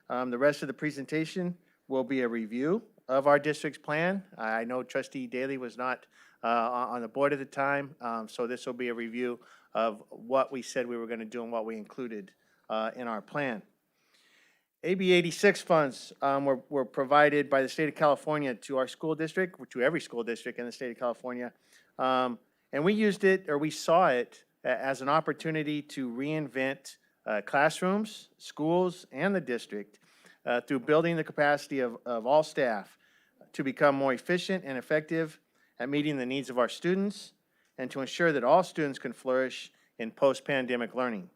The rest of the presentation will be a review of our district's plan. I know Trustee Daly was not on the board at the time, so this will be a review of what we said we were going to do and what we included in our plan. AB 86 funds were provided by the state of California to our school district, to every school district in the state of California. And we used it, or we saw it, as an opportunity to reinvent classrooms, schools, and the district through building the capacity of all staff to become more efficient and effective at meeting the needs of our students and to ensure that all students can flourish in post-pandemic learning.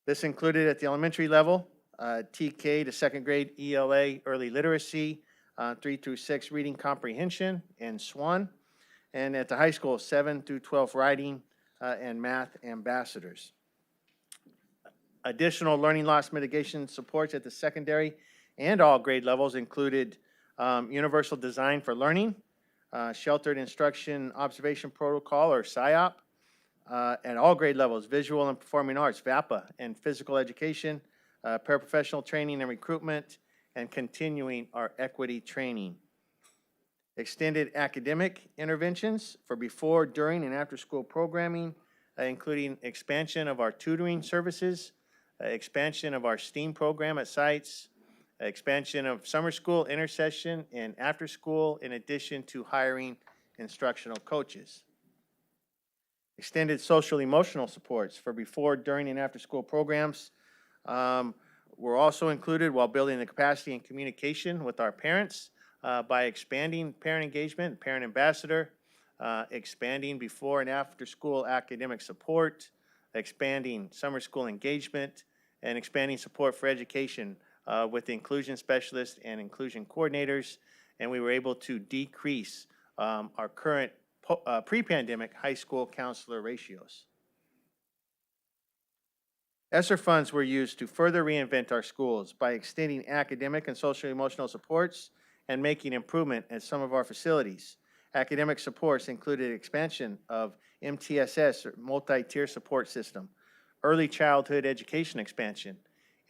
This included at the elementary level, TK to second grade ELA early literacy, 3 through 6 reading comprehension and SWAN, and at the high school 7 through 12 writing and math ambassadors. Additional learning loss mitigation supports at the secondary and all grade levels included universal design for learning, sheltered instruction observation protocol or SIOP, at all grade levels, visual and performing arts, VAPA, and physical education, paraprofessional training and recruitment, and continuing our equity training. Extended academic interventions for before, during, and after school programming, including expansion of our tutoring services, expansion of our STEAM program at sites, expansion of summer school, intersession, and after school, in addition to hiring instructional coaches. Extended social emotional supports for before, during, and after school programs were also included while building the capacity and communication with our parents by expanding parent engagement, parent ambassador, expanding before and after school academic support, expanding summer school engagement, and expanding support for education with inclusion specialists and inclusion coordinators. And we were able to decrease our current pre-pandemic high school counselor ratios. ESSER funds were used to further reinvent our schools by extending academic and social emotional supports and making improvement at some of our facilities. Academic supports included expansion of MTSS, or multi-tier support system, early childhood education expansion,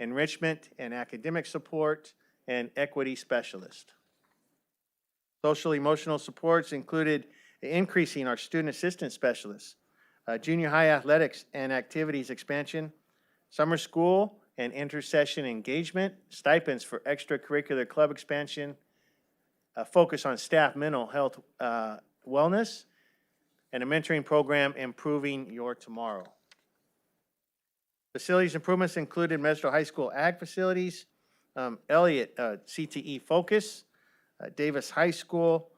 enrichment and academic support, and equity specialist. Social emotional supports included increasing our student assistance specialists, junior high athletics and activities expansion, summer school and intersession engagement, stipends for extracurricular club expansion, a focus on staff mental health wellness, and a mentoring program, Improving Your Tomorrow. Facilities improvements included Mesro High School ag facilities, Elliott CTE Focus, Davis High School,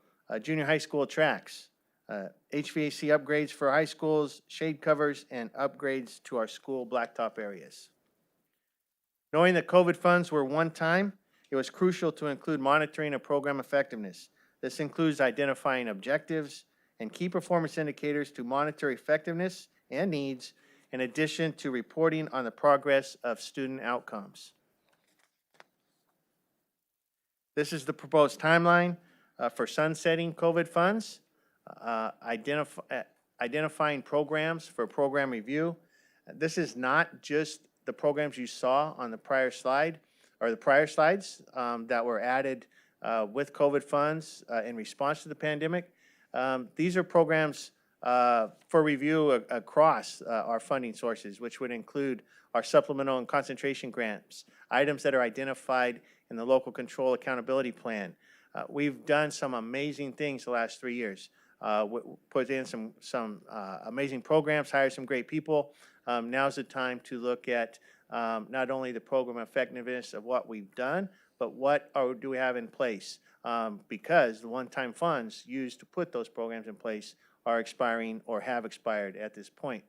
junior high school tracks, HVAC upgrades for high schools, shade covers, and upgrades to our school blacktop areas. Knowing that COVID funds were one time, it was crucial to include monitoring of program effectiveness. This includes identifying objectives and key performance indicators to monitor effectiveness and needs, in addition to reporting on the progress of student outcomes. This is the proposed timeline for sunsetting COVID funds, identifying programs for program review. This is not just the programs you saw on the prior slide, or the prior slides that were added with COVID funds in response to the pandemic. These are programs for review across our funding sources, which would include our supplemental and concentration grants, items that are identified in the local control accountability plan. We've done some amazing things the last 3 years. Put in some amazing programs, hired some great people. Now's the time to look at not only the program effectiveness of what we've done, but what do we have in place? Because the one-time funds used to put those programs in place are expiring or have expired at this point.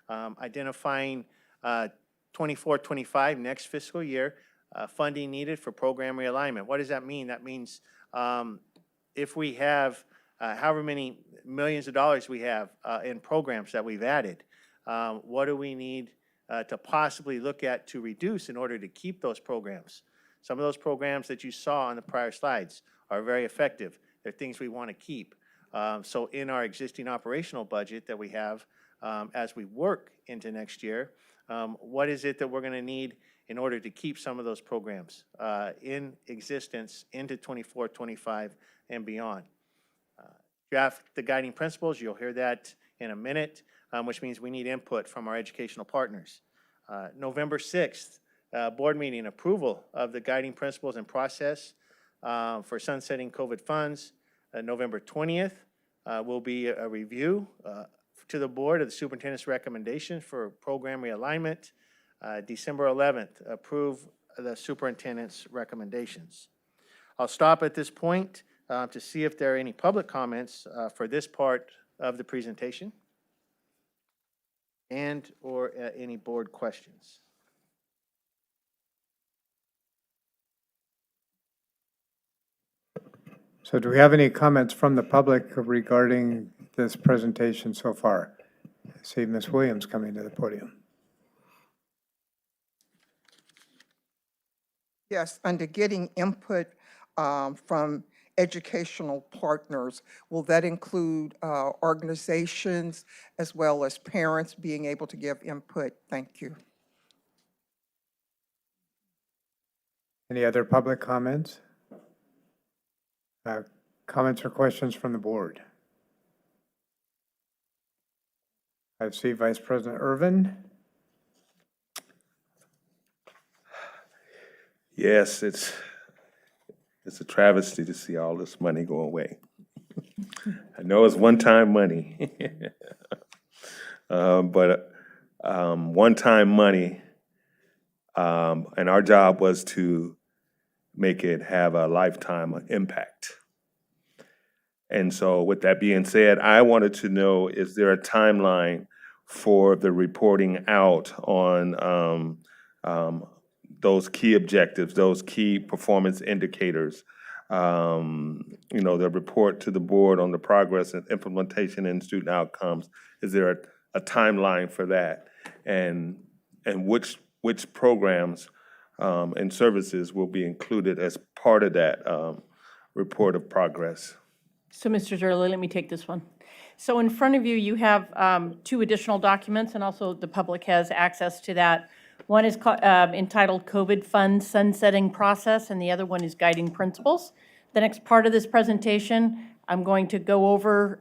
Identifying 24-25 next fiscal year, funding needed for program realignment. What does that mean? That means if we have however many millions of dollars we have in programs that we've added, what do we need to possibly look at to reduce in order to keep those programs? Some of those programs that you saw on the prior slides are very effective. They're things we want to keep. So in our existing operational budget that we have as we work into next year, what is it that we're going to need in order to keep some of those programs in existence into 24-25 and beyond? Draft the guiding principles. You'll hear that in a minute, which means we need input from our educational partners. November 6th, board meeting, approval of the guiding principles and process for sunsetting COVID funds. November 20th will be a review to the board of the superintendent's recommendation for program realignment. December 11th, approve the superintendent's recommendations. I'll stop at this point to see if there are any public comments for this part of the presentation and or any board questions. So do we have any comments from the public regarding this presentation so far? I see Ms. Williams coming to the podium. Yes, under getting input from educational partners, will that include organizations as well as parents being able to give input? Thank you. Any other public comments? Comments or questions from the board? I see Vice President Irvin. Yes, it's a travesty to see all this money go away. I know it's one-time money, but one-time money, and our job was to make it have a lifetime impact. And so with that being said, I wanted to know, is there a timeline for the reporting out on those key objectives, those key performance indicators? You know, the report to the board on the progress and implementation and student outcomes. Is there a timeline for that? And which programs and services will be included as part of that report of progress? So, Mr. Zerler, let me take this one. So in front of you, you have 2 additional documents, and also the public has access to that. One is entitled COVID Fund Sunsetting Process, and the other one is Guiding Principles. The next part of this presentation, I'm going to go over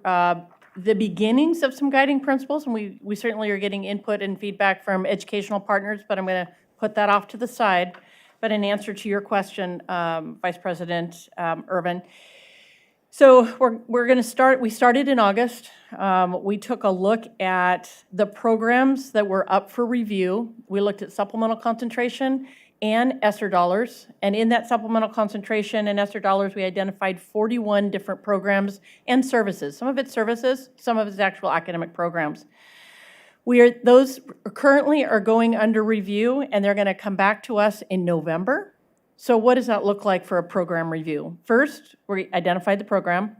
the beginnings of some guiding principles, and we certainly are getting input and feedback from educational partners, but I'm going to put that off to the side. But in answer to your question, Vice President Irvin, So we're going to start, we started in August. We took a look at the programs that were up for review. We looked at supplemental concentration and ESSER dollars. And in that supplemental concentration and ESSER dollars, we identified 41 different programs and services. Some of it's services, some of it's actual academic programs. Those currently are going under review, and they're going to come back to us in November. So what does that look like for a program review? First, we identified the program.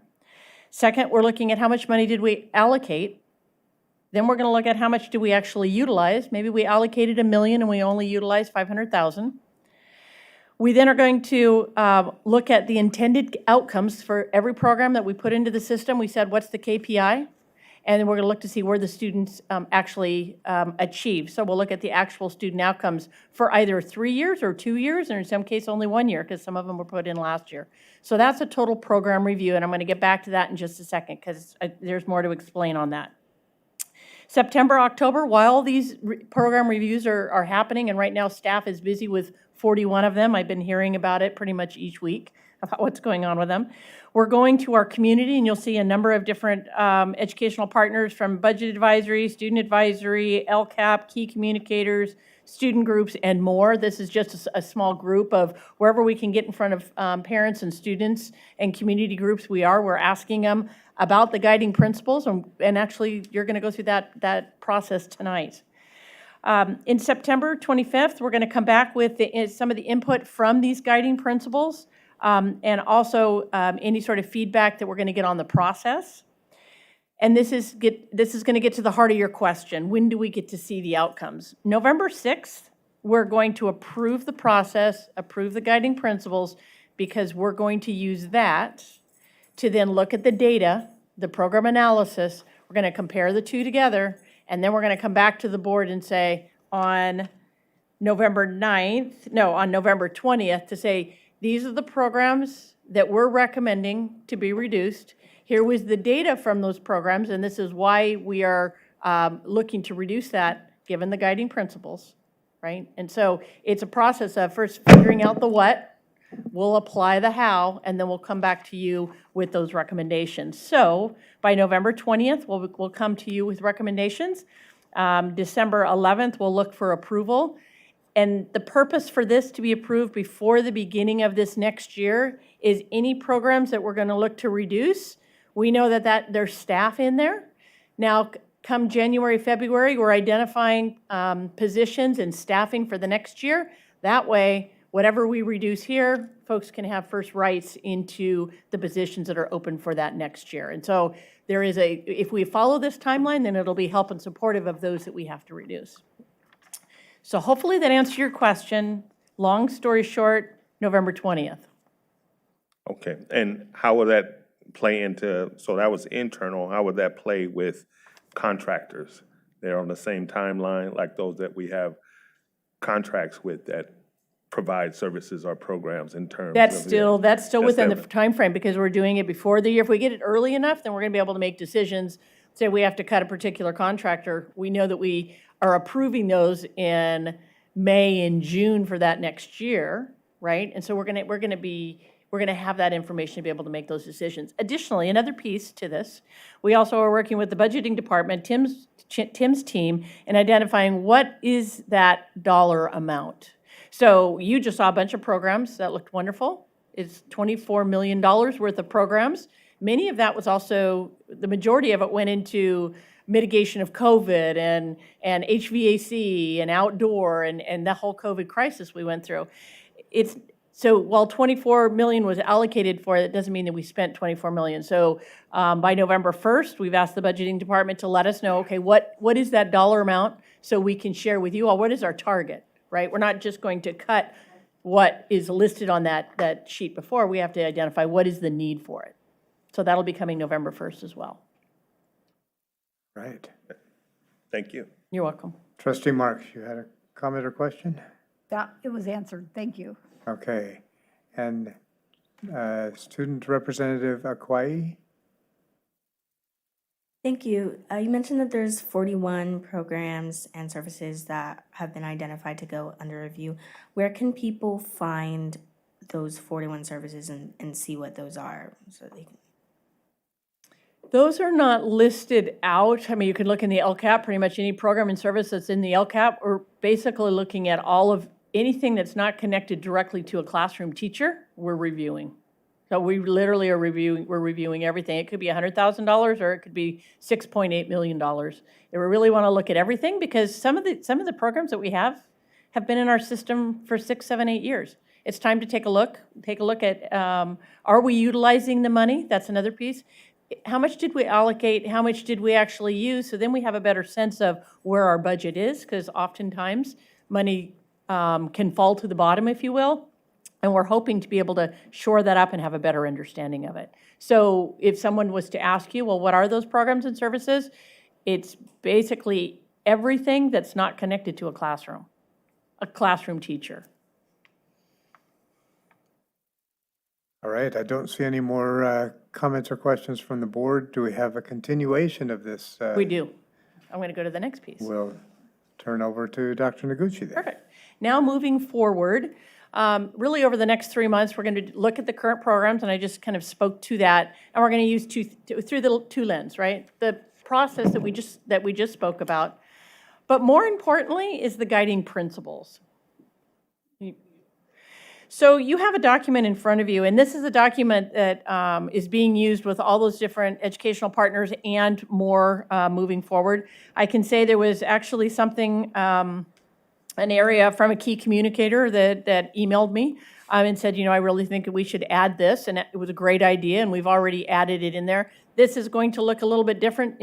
Second, we're looking at how much money did we allocate. Then we're going to look at how much do we actually utilize. Maybe we allocated $1 million and we only utilized $500,000. We then are going to look at the intended outcomes for every program that we put into the system. We said, what's the KPI? And then we're going to look to see where the students actually achieve. So we'll look at the actual student outcomes for either 3 years or 2 years, or in some cases only 1 year, because some of them were put in last year. So that's a total program review, and I'm going to get back to that in just a second, because there's more to explain on that. September, October, while these program reviews are happening, and right now staff is busy with 41 of them. I've been hearing about it pretty much each week, about what's going on with them. We're going to our community, and you'll see a number of different educational partners, from budget advisory, student advisory, LCAP, key communicators, student groups, and more. This is just a small group of wherever we can get in front of parents and students and community groups. We're asking them about the guiding principles, and actually you're going to go through that process tonight. In September 25th, we're going to come back with some of the input from these guiding principles, and also any sort of feedback that we're going to get on the process. And this is going to get to the heart of your question. When do we get to see the outcomes? November 6th, we're going to approve the process, approve the guiding principles, because we're going to use that to then look at the data, the program analysis. We're going to compare the two together, and then we're going to come back to the board and say on November 20th to say, these are the programs that we're recommending to be reduced. Here was the data from those programs, and this is why we are looking to reduce that, given the guiding principles, right? And so it's a process of first figuring out the what, we'll apply the how, and then we'll come back to you with those recommendations. So by November 20th, we'll come to you with recommendations. December 11th, we'll look for approval. And the purpose for this to be approved before the beginning of this next year is any programs that we're going to look to reduce. We know that there's staff in there. Now, come January, February, we're identifying positions and staffing for the next year. That way, whatever we reduce here, folks can have first rights into the positions that are open for that next year. And so there is if we follow this timeline, then it'll be help and supportive of those that we have to reduce. So hopefully that answers your question. Long story short, November 20th. Okay, and how will that play into, so that was internal, how would that play with contractors? They're on the same timeline, like those that we have contracts with that provide services or programs in terms of. That's still within the separate. time frame, because we're doing it before the year. If we get it early enough, then we're going to be able to make decisions. Say we have to cut a particular contractor, we know that we are approving those in May and June for that next year, right? And so we're going to have that information to be able to make those decisions. Additionally, another piece to this, we also are working with the budgeting department, Tim's team, in identifying what is that dollar amount. So you just saw a bunch of programs that looked wonderful. It's $24 million worth of programs. Many of that was also, the majority of it went into mitigation of COVID and HVAC and outdoor and the whole COVID crisis we went through. So while 24 million was allocated for it, it doesn't mean that we spent 24 million. So by November 1st, we've asked the budgeting department to let us know, okay, what is that dollar amount, so we can share with you all what is our target, right? We're not just going to cut what is listed on that sheet before. We have to identify what is the need for it. So that'll be coming November 1st as well. Right. Thank you. You're welcome. Trustee Marks, you had a comment or question? It was answered. Thank you. Okay. And Student Representative Akwai? Thank you. You mentioned that there's 41 programs and services that have been identified to go under review. Where can people find those 41 services and see what those are? So they can... Those are not listed out. I mean, you can look in the LCAP, pretty much any program and service that's in the LCAP. We're basically looking at all of anything that's not connected directly to a classroom teacher, we're reviewing. So we literally are reviewing everything. It could be $100,000 or it could be $6.8 million. And we really want to look at everything because some of the programs that we have been in our system for 6, 7, 8 years. It's time to take a look at, are we utilizing the money? That's another piece. How much did we allocate? How much did we actually use? So then we have a better sense of where our budget is, because oftentimes money can fall to the bottom, if you will, and we're hoping to be able to shore that up and have a better understanding of it. So if someone was to ask you, well, what are those programs and services? It's basically everything that's not connected to a classroom teacher. All right, I don't see any more comments or questions from the board. Do we have a continuation of this? We do. I'm going to go to the next piece. We'll turn over to Dr. Noguchi then. Perfect. Now moving forward, really over the next 3 months, we're going to look at the current programs, and I just kind of spoke to that, and we're going to use through the two lens, right? The process that we just spoke about, but more importantly is the guiding principles. So you have a document in front of you, and this is a document that is being used with all those different educational partners and more moving forward. I can say there was actually something, an area from a key communicator that emailed me and said, you know, I really think that we should add this, and it was a great idea, and we've already added it in there. This is going to look a little bit different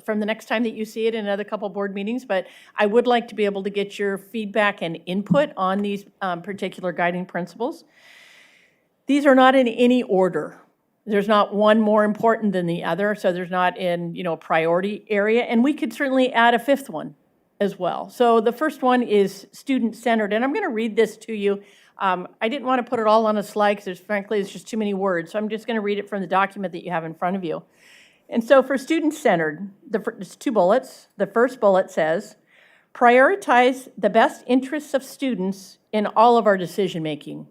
from the next time that you see it in another couple board meetings, but I would like to be able to get your feedback and input on these particular guiding principles. These are not in any order. There's not one more important than the other, so there's not in, you know, priority area, and we could certainly add a fifth one as well. So the first one is student-centered, and I'm going to read this to you. I didn't want to put it all on a slide because frankly, it's just too many words, so I'm just going to read it from the document that you have in front of you. And so for student-centered, there's 2 bullets. The first bullet says, prioritize the best interests of students in all of our decision-making.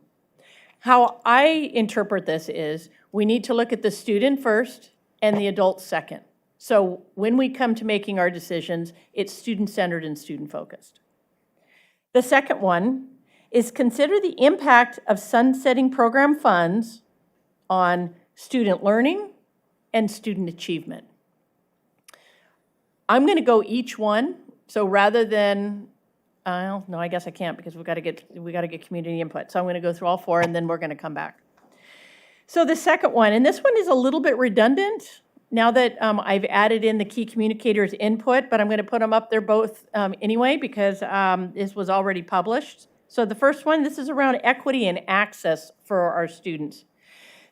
How I interpret this is we need to look at the student first and the adult second. So when we come to making our decisions, it's student-centered and student-focused. The second one is consider the impact of sunsetting program funds on student learning and student achievement. I'm going to go each one. So rather than, no, I guess I can't because we got to get community input. So I'm going to go through all 4 and then we're going to come back. So the second one, and this one is a little bit redundant now that I've added in the key communicators input, but I'm going to put them up there both anyway because this was already published. So the first one, this is around equity and access for our students.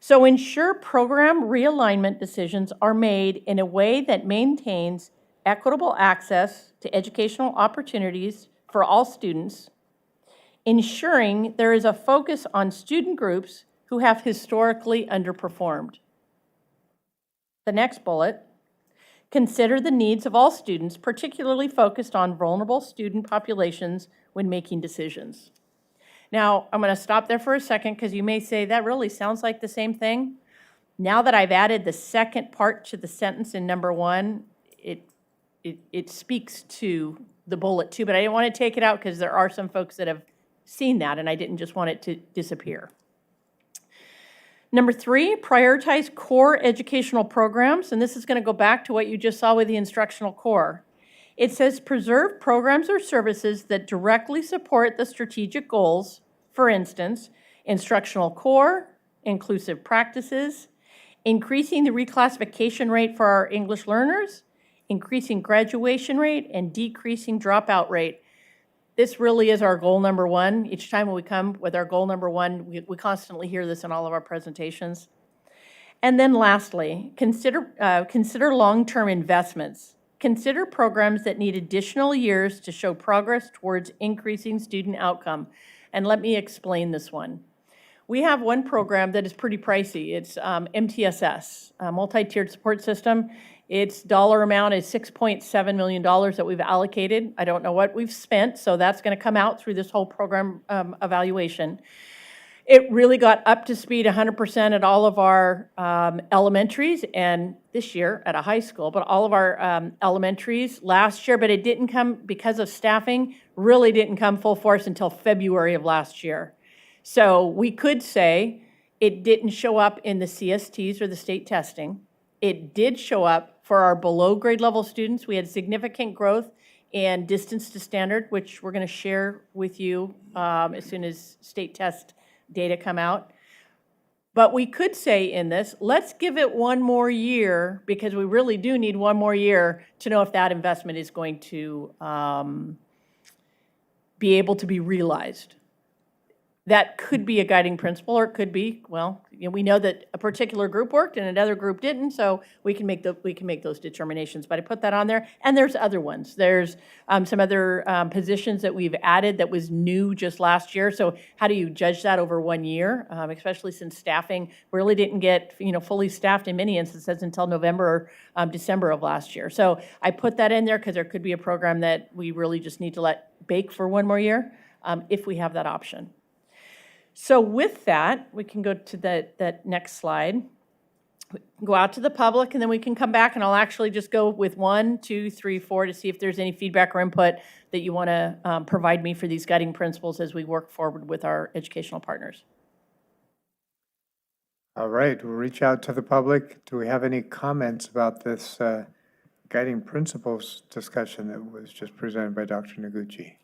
So ensure program realignment decisions are made in a way that maintains equitable access to educational opportunities for all students, ensuring there is a focus on student groups who have historically underperformed. The next bullet, consider the needs of all students, particularly focused on vulnerable student populations when making decisions. Now, I'm going to stop there for a second because you may say that really sounds like the same thing. Now that I've added the second part to the sentence in number 1, it speaks to the bullet too, but I didn't want to take it out because there are some folks that have seen that and I didn't just want it to disappear. Number 3, prioritize core educational programs, and this is going to go back to what you just saw with the instructional core. It says preserve programs or services that directly support the strategic goals, for instance, instructional core, inclusive practices, increasing the reclassification rate for our English learners, increasing graduation rate, and decreasing dropout rate. This really is our goal number 1. Each time when we come with our goal number 1, we constantly hear this in all of our presentations. And then lastly, consider long-term investments. Consider programs that need additional years to show progress towards increasing student outcome. And let me explain this one. We have one program that is pretty pricey. It's MTSS, multi-tiered support system. Its dollar amount is $6.7 million that we've allocated. I don't know what we've spent, so that's going to come out through this whole program evaluation. It really got up to speed 100% at all of our elementaries, and this year at a high school, but all of our elementaries last year, but it didn't come, because of staffing, really didn't come full force until February of last year. So we could say it didn't show up in the CSTs or the state testing. It did show up for our below grade level students. We had significant growth in distance to standard, which we're going to share with you as soon as state test data come out. But we could say in this, let's give it one more year, because we really do need one more year to know if that investment is going to be able to be realized. That could be a guiding principle, or it could be, well, you know, we know that a particular group worked and another group didn't, so we can make those determinations. But I put that on there, and there's other ones. There's some other positions that we've added that was new just last year. So how do you judge that over 1 year, especially since staffing really didn't get, you know, fully staffed in many instances until November or December of last year. So I put that in there because there could be a program that we really just need to let bake for 1 more year if we have that option. So with that, we can go to that next slide. We can go out to the public, and then we can come back, and I'll actually just go with 1, 2, 3, 4 to see if there's any feedback or input that you want to provide me for these guiding principles as we work forward with our educational partners. All right, we'll reach out to the public. Do we have any comments about this guiding principles discussion that was just presented by Dr. Noguchi?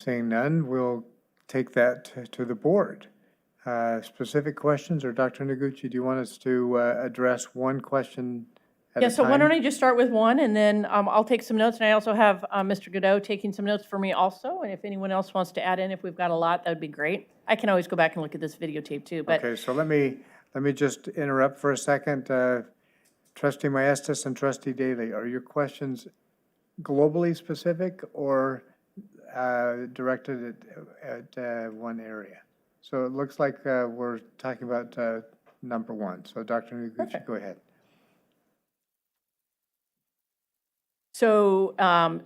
Seeing none, we'll take that to the board. Specific questions, or Dr. Noguchi, do you want us to address one question at a time? Yeah, so why don't I just start with one, and then I'll take some notes, and I also have Mr. Godot taking some notes for me also, and if anyone else wants to add in, if we've got a lot, that would be great. I can always go back and look at this videotape too, but. Okay, so let me just interrupt for a second. Trustee Maestas and Trustee Daly, are your questions globally specific or directed at one area? So it looks like we're talking about number 1. So Dr. Noguchi, go ahead. So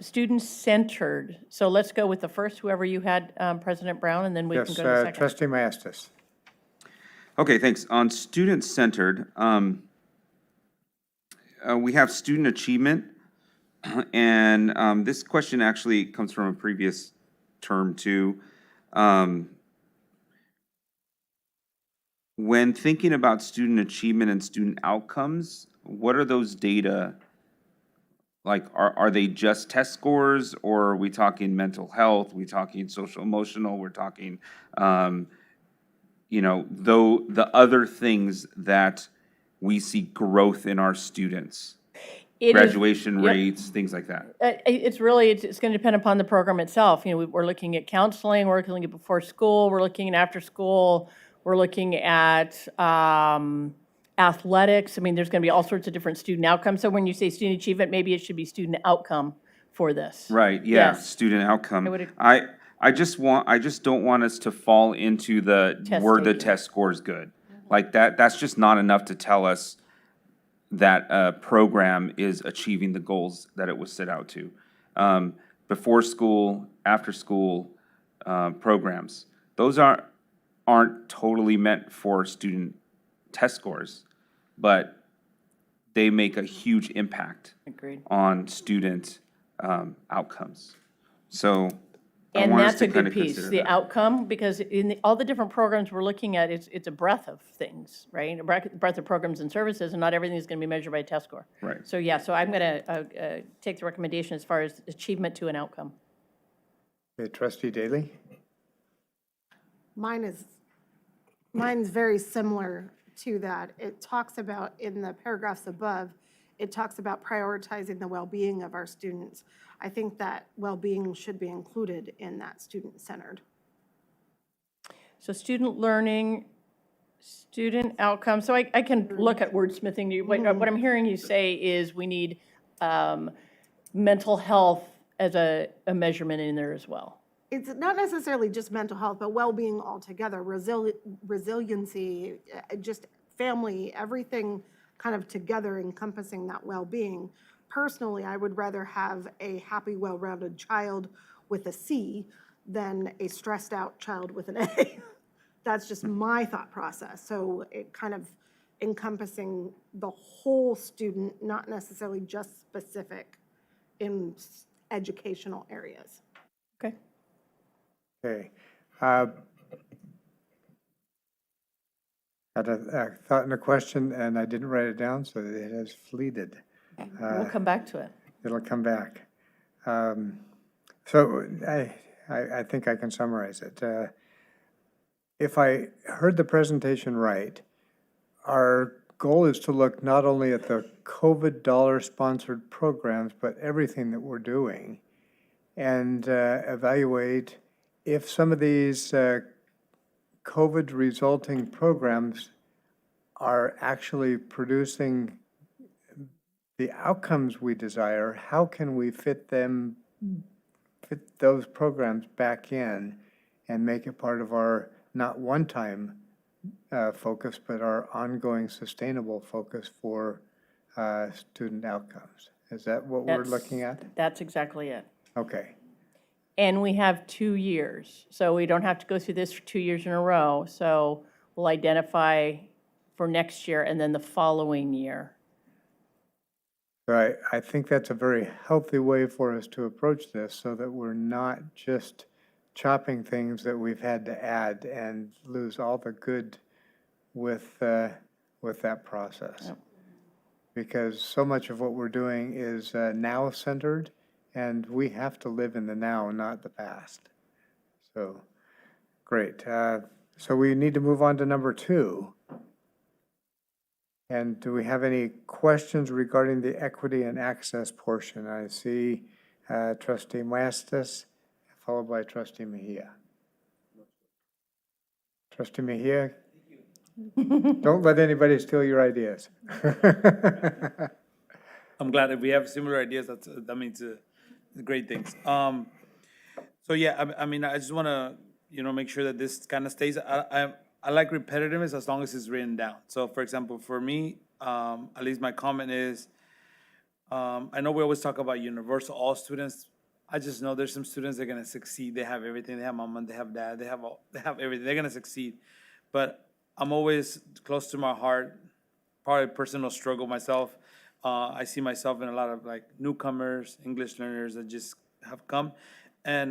student-centered. So let's go with the first, whoever you had, President Brown, and then we can go to the second. Yes, Trustee Maestas. Okay, thanks. On student-centered, we have student achievement. And this question actually comes from a previous term too. When thinking about student achievement and student outcomes, what are those data? Like, are they just test scores, or are we talking mental health? We talking social emotional? We're talking, you know, though the other things that we see growth in our students. Graduation rates, things like that. It's really, it's going to depend upon the program itself. You know, we're looking at counseling, we're looking at before school, we're looking at after school, we're looking at athletics. I mean, there's going to be all sorts of different student outcomes. So when you say student achievement, maybe it should be student outcome for this. Right, yeah, Yes. student outcome. I just don't want us to fall into were the test scores good? Like that's just not enough to tell us that a program is achieving the goals that it was set out to. Before school, after school programs, those aren't totally meant for student test scores, but they make a huge impact on student outcomes. So I And want us that's to a kind good of piece, consider the that. outcome, because in all the different programs we're looking at, it's a breadth of things, right? A breadth of programs and services, and not everything is going to be measured by a test score. Right. So yeah, so I'm going to take the recommendation as far as achievement to an outcome. Okay, Trustee Daly? Mine's very similar to that. It talks about, in the paragraphs above, it talks about prioritizing the well-being of our students. I think that well-being should be included in that student-centered. So student learning, student outcome. So I can look at wordsmithing. What I'm hearing you say is we need mental health as a measurement in there as well. It's not necessarily just mental health, but well-being altogether, resiliency, just family, everything kind of together encompassing that well-being. Personally, I would rather have a happy, well-rounded child with a C than a stressed out child with an A. That's just my thought process. So it kind of encompassing the whole student, not necessarily just specific in educational areas. Okay. Okay. Had a thought and a question, and I didn't write it down, so it has fleeted. We'll come back to it. It'll come back. So I think I can summarize it. If I heard the presentation right, our goal is to look not only at the COVID dollar-sponsored programs, but everything that we're doing, and evaluate if some of these COVID resulting programs are actually producing the outcomes we desire. How can we fit those programs back in and make it part of our not one-time focus, but our ongoing sustainable focus for student outcomes? Is that what we're looking at? That's exactly it. Okay. And we have 2 years, so we don't have to go through this for 2 years in a row. So we'll identify for next year and then the following year. Right. I think that's a very healthy way for us to approach this, so that we're not just chopping things that we've had to add and lose all the good with that process. Yep. Because so much of what we're doing is now-centered, and we have to live in the now, not the past. So, great. So we need to move on to number 2. And do we have any questions regarding the equity and access portion? I see Trustee Maestas, followed by Trustee Mejia. Trustee Mejia, don't let anybody steal your ideas. I'm glad if we have similar ideas, that means great things. So yeah, I mean, I just want to, make sure that this kind of stays. I like repetitiveness as long as it's written down. So for example, for me, at least my comment is, I know we always talk about universal, all students. I just know there's some students that are going to succeed. They have everything. They have mom, they have dad, they have everything. They're going to succeed. But I'm always close to my heart, probably a personal struggle myself. I see myself in a lot of like newcomers, English learners that just have come. And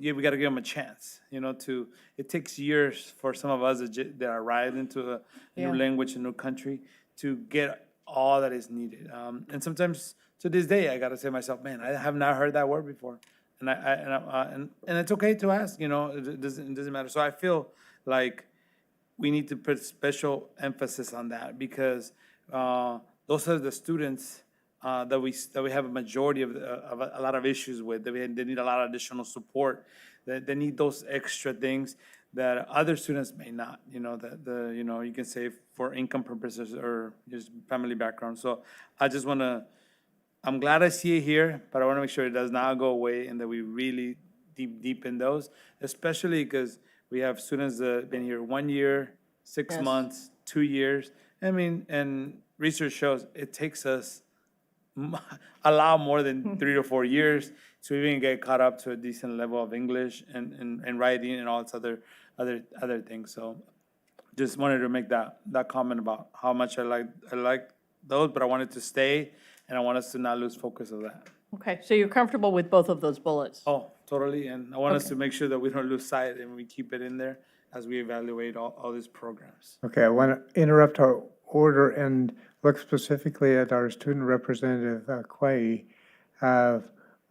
yeah, we got to give them a chance, it takes years for some of us that arrived into a new language, a new country, to get all that is needed. And sometimes to this day, I got to say to myself, man, I have not heard that word before. And it's okay to ask, it doesn't matter. So I feel like we need to put special emphasis on that, because those are the students that we have a majority of a lot of issues with. They need a lot of additional support. They need those extra things that other students may not. You can say for income purposes or just family background. So I just want to. I'm glad I see it here, but I want to make sure it does not go away and that we really deep in those, especially because we have students that have been here 1 year, 6 months, 2 years. I mean, and research shows it takes us a lot more than 3 to 4 years to even get caught up to a decent level of English and writing and all its other things. So just wanted to make that comment about how much I like those, but I wanted to stay, and I want us to not lose focus of that. Okay, so you're comfortable with both of those bullets? Oh, totally, and I want us to make sure that we don't lose sight and we keep it in there as we evaluate all these programs. Okay, I want to interrupt our order and look specifically at our student representative, Kwai.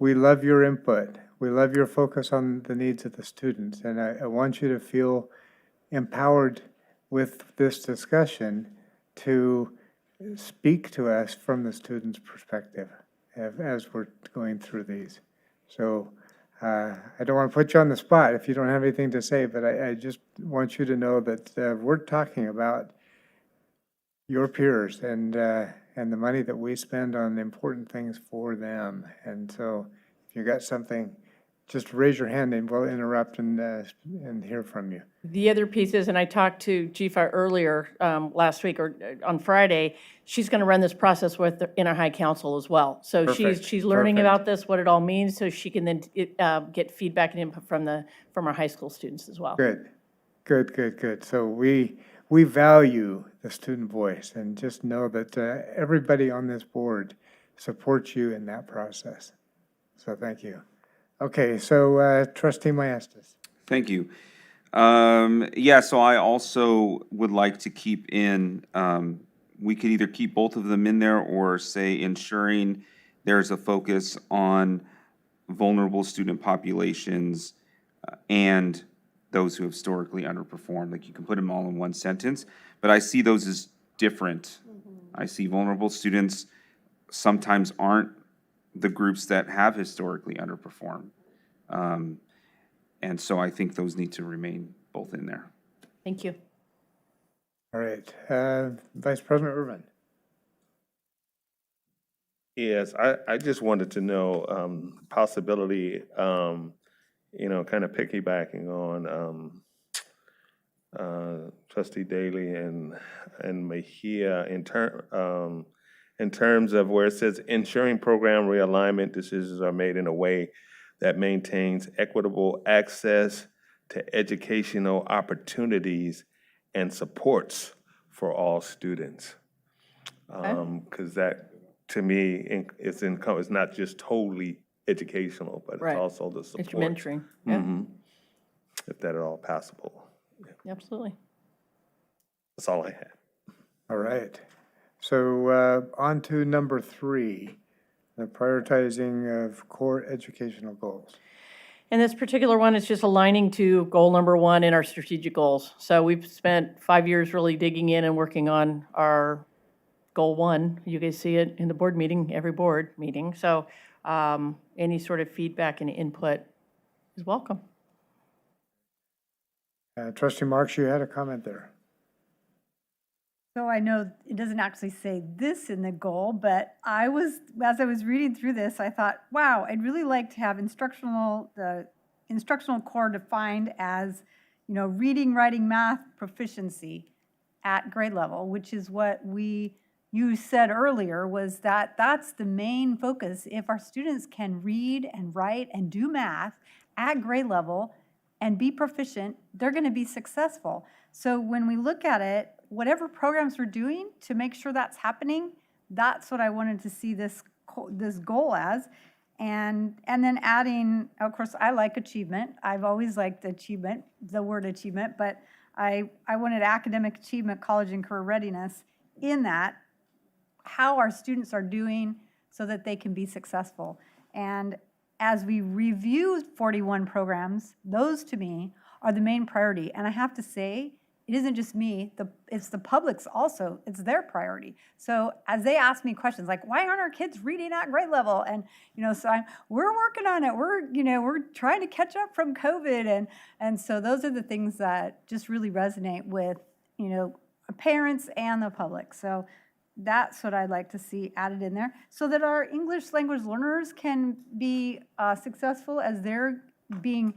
We love your input. We love your focus on the needs of the students, and I want you to feel empowered with this discussion to speak to us from the student's perspective as we're going through these. So I don't want to put you on the spot if you don't have anything to say, but I just want you to know that we're talking about your peers and the money that we spend on important things for them. And so if you got something just raise your hand and we'll interrupt and hear from you. The other piece is, and I talked to Jifa earlier last week or on Friday, she's going to run this process with the Inner High Council as well. So Perfect, she's learning perfect. about this, what it all means, so she can then get feedback and input from our high school students as well. Good, good, good, good. So we value the student voice, and just know that everybody on this board supports you in that process. So thank you. Okay, so Trustee Maestas. Thank you. Yeah, so I also would like to keep in, we could either keep both of them in there or say ensuring there's a focus on vulnerable student populations and those who have historically underperformed. Like, you can put them all in one sentence, but I see those as different. I see vulnerable students sometimes aren't the groups that have historically underperformed. And so I think those need to remain both in there. Thank you. All right, Vice President Irvin. Yes, I just wanted to know, possibility, you know, kind of piggybacking on Trustee Daly and Mejia in terms of where it says ensuring program realignment decisions are made in a way that maintains equitable access to educational opportunities and supports for all students. Because that, to me, it's not just totally educational, but Right. it's also the support. It's your mentoring. Yeah, Mhm. If that at all possible. absolutely. That's all I had. All right. So on to number 3, the prioritizing of core educational goals. And this particular one is just aligning to goal number 1 in our strategic goals. So we've spent 5 years really digging in and working on our goal 1. You guys see it in the board meeting, every board meeting. So any sort of feedback and input is welcome. Trustee Marks, you had a comment there. So I know it doesn't actually say this in the goal, but as I was reading through this, I thought, wow, I'd really like to have the instructional core defined as, you know, reading, writing, math proficiency at grade level, which is what you said earlier, was that's the main focus. If our students can read and write and do math at grade level and be proficient, they're going to be successful. So when we look at it, whatever programs we're doing to make sure that's happening, that's what I wanted to see this goal as. And then adding, of course, I like achievement. I've always liked achievement, the word achievement, but I wanted academic achievement, college and career readiness in that, how our students are doing so that they can be successful. And as we review 41 programs, those to me are the main priority. And I have to say, it isn't just me, it's the public's also, it's their priority. So as they ask me questions like, why aren't our kids reading at grade level? And, you know, so we're working on it. We're trying to catch up from COVID. And so those are the things that just really resonate with, you know, parents and the public. So that's what I'd like to see added in there so that our English language learners can be successful as they're being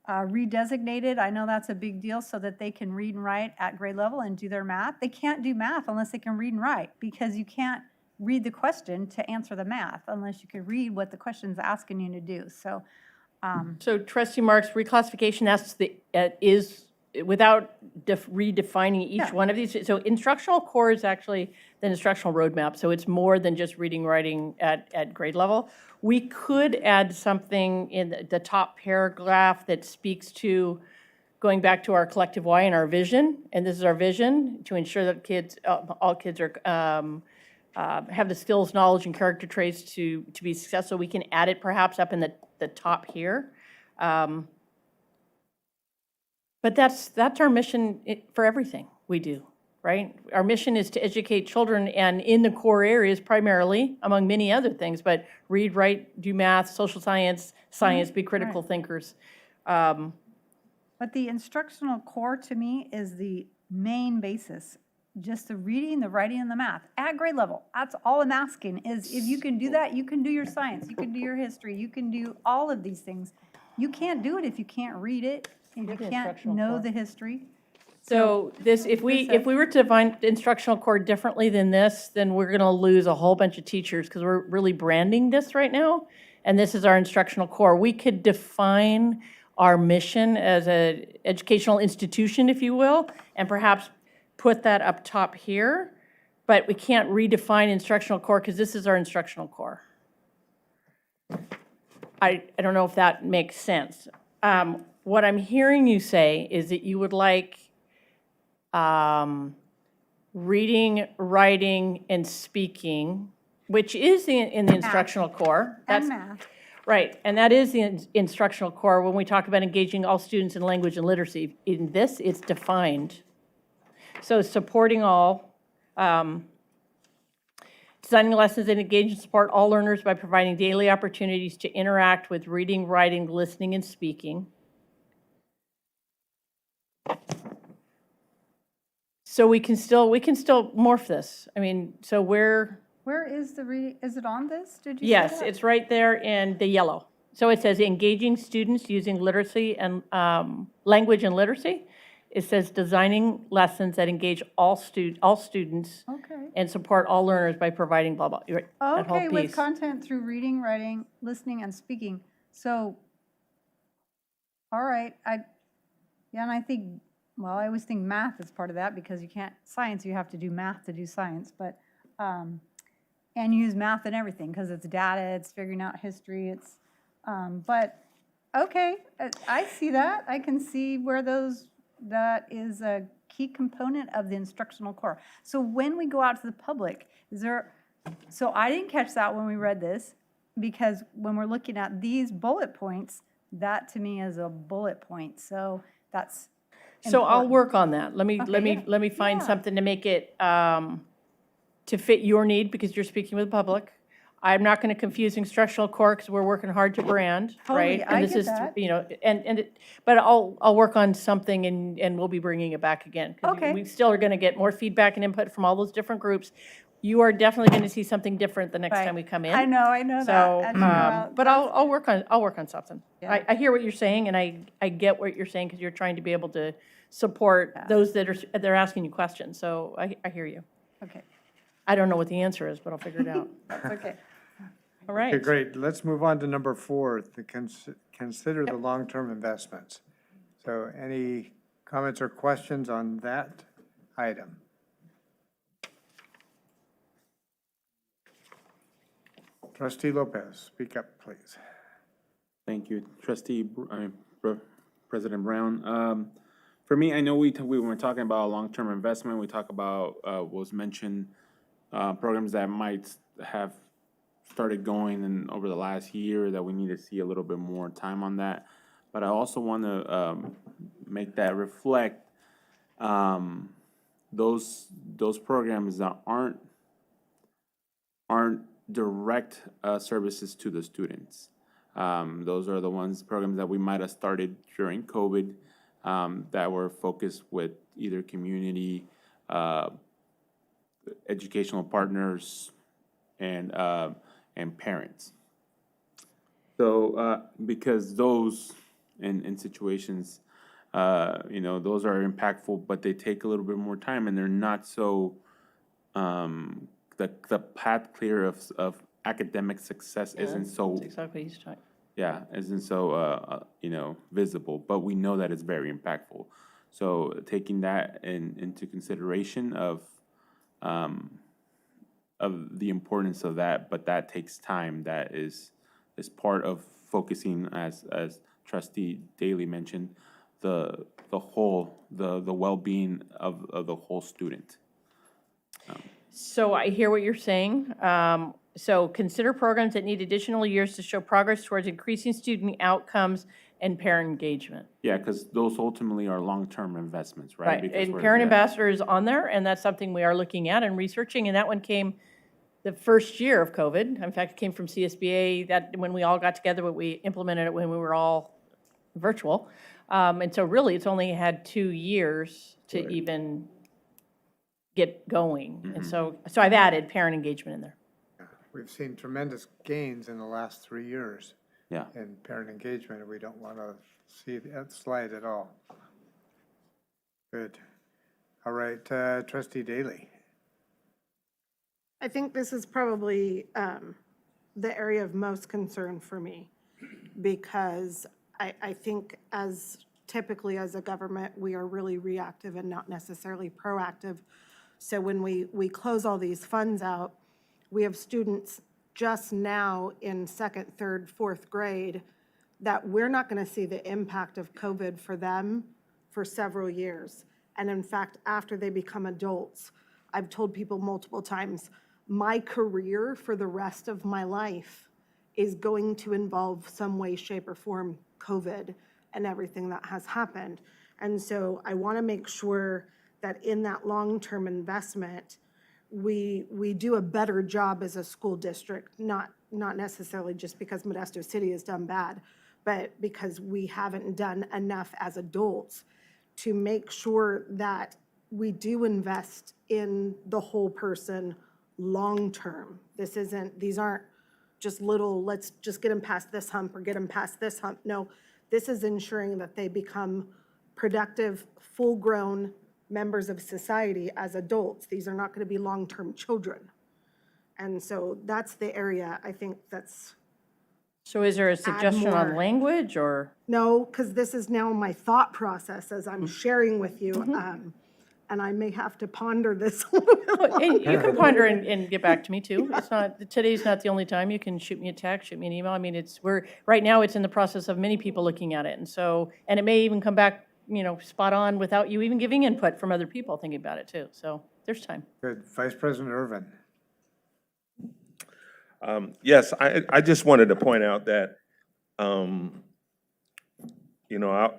redesignated. I know that's a big deal, so that they can read and write at grade level and do their math. They can't do math unless they can read and write, because you can't read the question to answer the math unless you can read what the question's asking you to do. So, So Trustee Marks, reclassification is without redefining each Yeah. one of these. So instructional core is actually the instructional roadmap. So it's more than just reading, writing at grade level. We could add something in the top paragraph that speaks to going back to our collective why and our vision. And this is our vision, to ensure that all kids are have the skills, knowledge, and character traits to be successful. We can add it perhaps up in the top here. But that's our mission for everything we do, right? Our mission is to educate children, and in the core areas primarily, among many other things, but read, write, do math, social science, be critical thinkers. but the instructional core to me is the main basis. Just the reading, the writing, and the math at grade level. That's all I'm asking is, if you can do that, you can do your science, you can do your history, you can do all of these things. You can't do it if you can't read it, if you the can't instructional know core. the history. So this, if we were to define the instructional core differently than this, then we're gonna lose a whole bunch of teachers, because we're really branding this right now, and this is our instructional core. We could define our mission as an educational institution, if you will, and perhaps put that up top here, but we can't redefine instructional core, because this is our instructional core. I don't know if that makes sense. What I'm hearing you say is that you would like reading, writing, and speaking, which is in the instructional core. And math. Right, and that is the instructional core when we talk about engaging all students in language and literacy. In this, it's defined. So supporting all, designing lessons that engage and support all learners by providing daily opportunities to interact with reading, writing, listening, and speaking. So we can still morph this. I mean, so Where is is it on this? Did you say yes, that? it's right there in the yellow. So it says engaging students using literacy and language and literacy. It says designing lessons that engage all students Okay. and support all learners by providing blah, blah, that whole Okay, with piece. content through reading, writing, listening, and speaking. So, all right, and I think, well, I always think math is part of that because you can't, science, you have to do math to do science, but, and use math and everything because it's data, it's figuring out history, it's, but, okay, I see that. I can see where that is a key component of the instructional core. So when we go out to the public, so I didn't catch that when we read this, because when we're looking at these bullet points, that to me is a bullet point, so that's So I'll important. work on that. Let me find Yeah. something to make it, to fit your need because you're speaking with the public. I'm not going to confuse instructional core because we're working hard to brand, right? Totally, And I this get is, that. you know, but I'll work on something and we'll be bringing it back again. 'Cause Okay. We still are going to get more feedback and input from all those different groups. You are definitely going to see something different the next Right. time we come in. I know that. So, As you go out, but I'll work on something. Yeah. I hear what you're saying, and I get what you're saying, because you're trying to be able to support those they're asking you questions, so I hear you. Okay, I don't know what the answer is, but I'll figure it out. that's okay. All right. Okay, great. Let's move on to number 4, to consider the long-term investments. So any comments or questions on that item? Trustee Lopez, speak up, please. Thank you, President Brown. For me, I know we were talking about long-term investment. We talk about, was mentioned, programs that might have started going in over the last year that we need to see a little bit more time on that. But I also want to make that reflect those programs that aren't direct services to the students. Those are the programs that we might have started during COVID that were focused with either community, educational partners, and parents. So because those in situations, those are impactful, but they take a little bit more time, and they're not so the path clear of academic success isn't so. That's exactly what he's talking. Yeah, isn't so visible, but we know that it's very impactful. So taking that into consideration of the importance of that, but that takes time. That is part of focusing, as Trustee Daly mentioned, the well-being of the whole student. So I hear what you're saying. So consider programs that need additional years to show progress towards increasing student outcomes and parent engagement. Yeah, because those ultimately are long-term investments, right? Right, Because and we're- parent yeah. ambassador is on there, and that's something we are looking at and researching, and that one came the first year of COVID. In fact, it came from CSBA, that when we all got together, but we implemented it when we were all virtual. And so really, it's only had 2 years to even get going. And so I've added parent engagement in there. We've seen tremendous gains in the last 3 years Yeah. in parent engagement, and we don't want to see that slide at all. Good. All right, Trustee Daly. I think this is probably the area of most concern for me, because I think as typically as a government, we are really reactive and not necessarily proactive. So when we close all these funds out, we have students just now in second, third, fourth grade that we're not going to see the impact of COVID for them for several years. And in fact, after they become adults, I've told people multiple times, my career for the rest of my life is going to involve some way, shape, or form COVID and everything that has happened. And so I want to make sure that in that long-term investment, we do a better job as a school district, not necessarily just because Modesto City has done bad, but because we haven't done enough as adults to make sure that we do invest in the whole person long-term. These aren't just little, let's just get them past this hump or get them past this hump. No, this is ensuring that they become productive, full-grown members of society as adults. These are not going to be long-term children. And so that's the area I think that's. So is there a suggestion on more. language or? No, because this is now my thought process as I'm sharing with you. And I may have to ponder this a little bit Well, and you longer. can ponder and get back to me too. It's not, today's not the only time. You can shoot me a text, shoot me an email. I mean, right now it's in the process of many people looking at it. And so, and it may even come back, spot on without you even giving input from other people thinking about it too. So there's time. Good. Vice President Irvin. Yes, I just wanted to point out that, I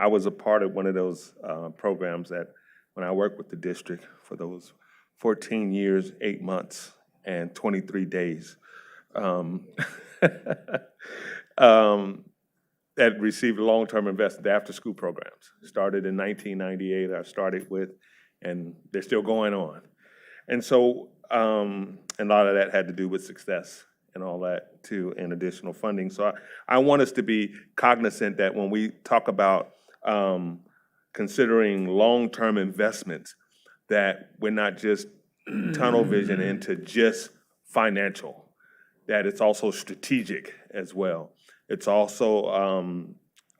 was a part of one of those programs that when I worked with the district for those 14 years, 8 months, and 23 days, that received long-term investment, the after-school programs. Started in 1998, I started with, and they're still going on. And so, and a lot of that had to do with success and all that too, and additional funding. So I want us to be cognizant that when we talk about considering long-term investments, that we're not just tunnel vision into just financial, that it's also strategic as well. It's also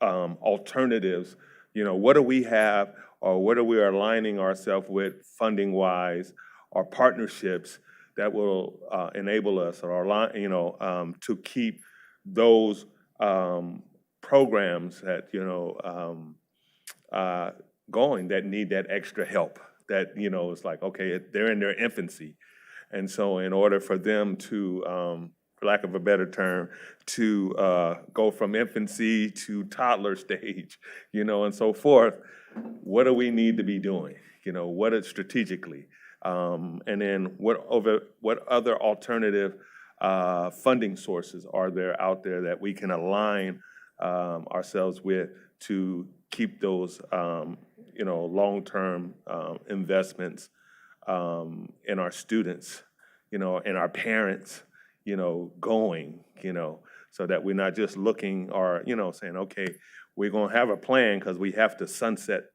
alternatives. What do we have, or what are we aligning ourselves with funding-wise, or partnerships that will enable us or align, to keep those programs that going, that need that extra help. That it's like, okay, they're in their infancy, and so in order for them to, for lack of a better term, to go from infancy to toddler stage, and so forth, what do we need to be doing? What is strategically? And then what other alternative funding sources are there out there that we can align ourselves with to keep those long-term investments in our students, and our parents, going, so that we're not just looking or saying, okay, we're gonna have a plan because we have to sunset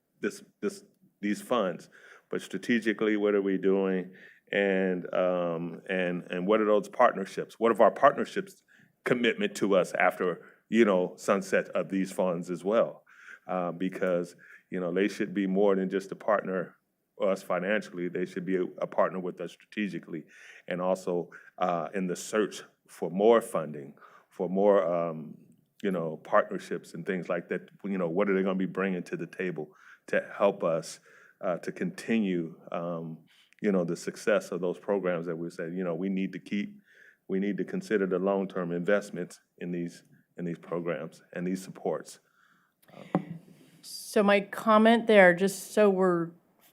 these funds. But strategically, what are we doing, and what are those partnerships? What are our partnerships' commitment to us after sunset of these funds as well? Because they should be more than just a partner us financially. They should be a partner with us strategically, and also in the search for more funding, for more partnerships and things like that. What are they going to be bringing to the table to help us to continue, the success of those programs that we said, we need to consider the long-term investments in these programs and these supports. So my comment there, just so we're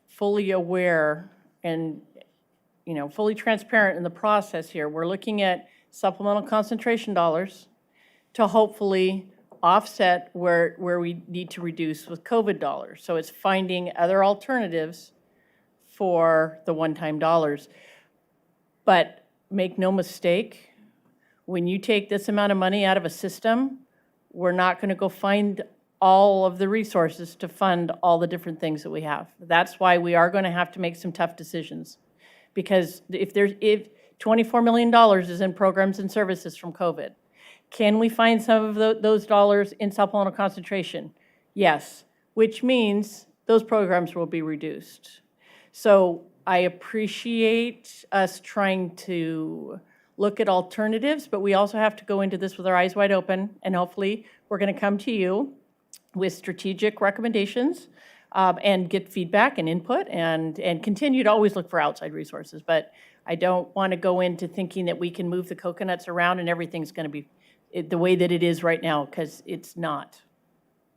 fully aware and, fully transparent in the process here, we're looking at supplemental concentration dollars to hopefully offset where we need to reduce with COVID dollars. So it's finding other alternatives for the one-time dollars. But make no mistake, when you take this amount of money out of a system, we're not going to go find all of the resources to fund all the different things that we have. That's why we are going to have to make some tough decisions. Because if $24 million is in programs and services from COVID, can we find some of those dollars in supplemental concentration? Yes, which means those programs will be reduced. So I appreciate us trying to look at alternatives, but we also have to go into this with our eyes wide open, and hopefully we're going to come to you with strategic recommendations and get feedback and input and continue to always look for outside resources. But I don't want to go into thinking that we can move the coconuts around and everything's going to be the way that it is right now, because it's not.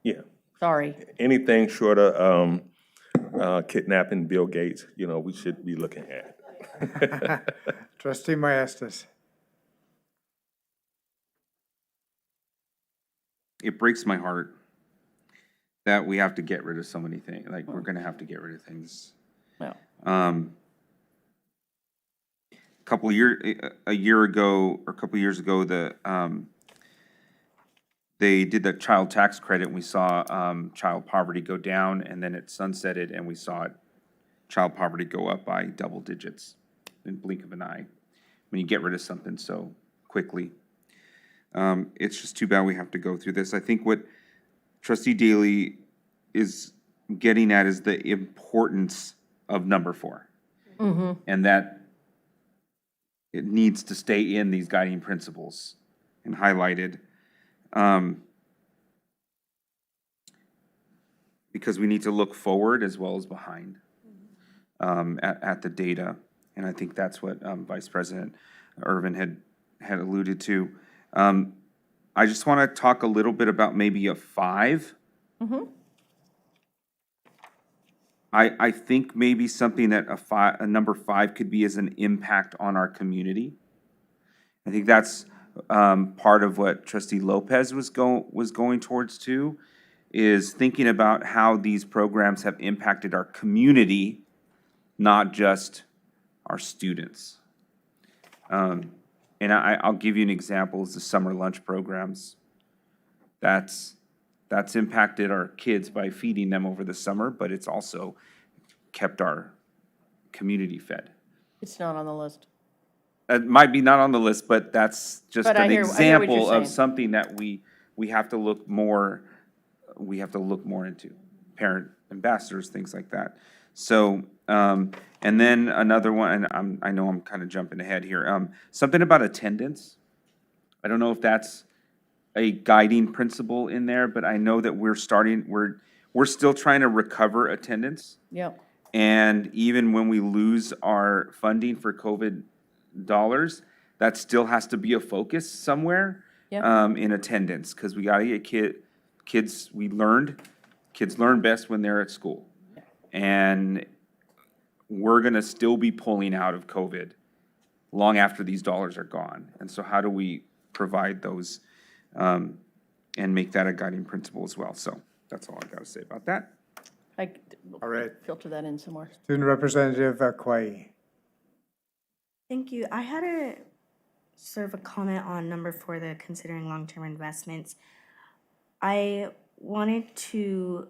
Yeah. Sorry. Anything short of kidnapping Bill Gates, we should be looking at. Trustee Maestas. It breaks my heart that we have to get rid of so many things. Like, we're gonna have to get rid of things. Well. A year ago, or a couple years ago, they did the child tax credit, and we saw child poverty go down, and then it sunsetted, and we saw child poverty go up by double digits in the blink of an eye when you get rid of something so quickly. It's just too bad we have to go through this. I think what Trustee Daly is getting at is the importance of number 4. Mm-hmm. And that it needs to stay in these guiding principles and highlighted. Because we need to look forward as well as behind at the data. And I think that's what Vice President Irvin had alluded to. I just want to talk a little bit about maybe a 5. Mm-hmm. I think maybe something that a number 5 could be as an impact on our community. I think that's part of what Trustee Lopez was going towards too, is thinking about how these programs have impacted our community, not just our students. And I'll give you an example, is the summer lunch programs. That's impacted our kids by feeding them over the summer, but it's also kept our community fed. It's not on the list. It might be not on the list, but that's just But an I hear what example you're saying. of something that we have to look more, into. Parent ambassadors, things like that. So, and then another one, and I know I'm kind of jumping ahead here, something about attendance. I don't know if that's a guiding principle in there, but I know that we're still trying to recover attendance. Yep. And even when we lose our funding for COVID dollars, that still has to be a focus somewhere. Yep. In attendance, because we gotta get kids learn best when they're at school. And we're gonna still be pulling out of COVID long after these dollars are gone. And so how do we provide those and make that a guiding principle as well? So that's all I gotta say about that. All right. Filter that in some more. Student Representative Quay. Thank you. I had a sort of a comment on number 4, the considering long-term investments. I wanted to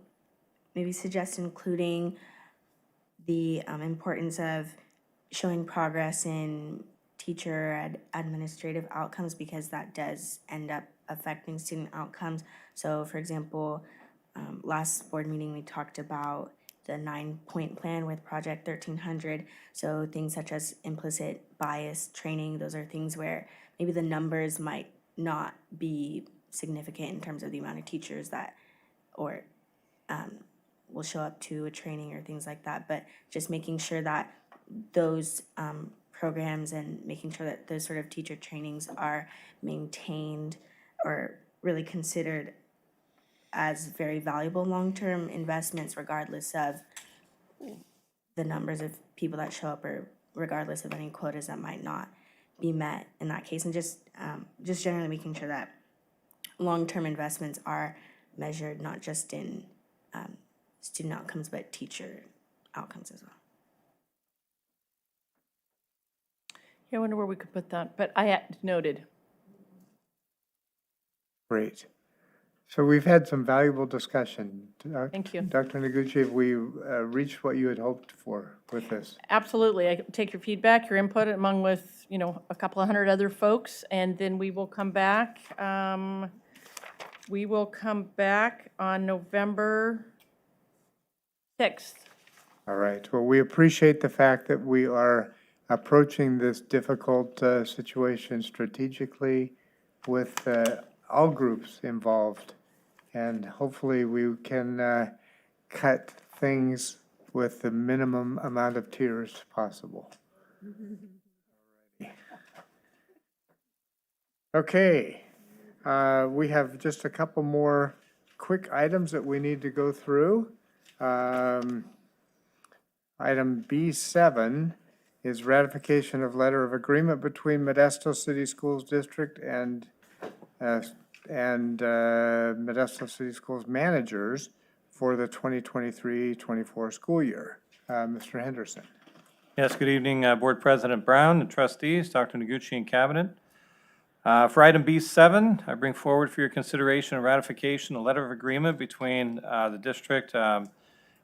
maybe suggest including the importance of showing progress in teacher administrative outcomes, because that does end up affecting student outcomes. So for example, last board meeting, we talked about the 9-point plan with Project 1300. So things such as implicit bias training, those are things where maybe the numbers might not be significant in terms of the amount of teachers that will show up to a training or things like that. But just making sure that those programs and making sure that those sort of teacher trainings are maintained or really considered as very valuable long-term investments, regardless of the numbers of people that show up or regardless of any quotas that might not be met in that case. And just generally making sure that long-term investments are measured not just in student outcomes, but teacher outcomes as well. Yeah, I wonder where we could put that, but I had noted. Great. So we've had some valuable discussion. Thank you. Dr. Noguchi, have we reached what you had hoped for with this? Absolutely. I take your feedback, your input, among with, a couple of hundred other folks, and then we will come back. We will come back on November 6th. All right. Well, we appreciate the fact that we are approaching this difficult situation strategically with all groups involved. And hopefully we can cut things with the minimum amount of tears possible. Okay. We have just a couple more quick items that we need to go through. Item B7 is ratification of letter of agreement between Modesto City Schools District and Modesto City Schools managers for the 2023-24 school year. Mr. Henderson. Yes, good evening, Board President Brown and trustees, Dr. Noguchi and Cabinet. For item B7, I bring forward for your consideration and ratification a letter of agreement between the district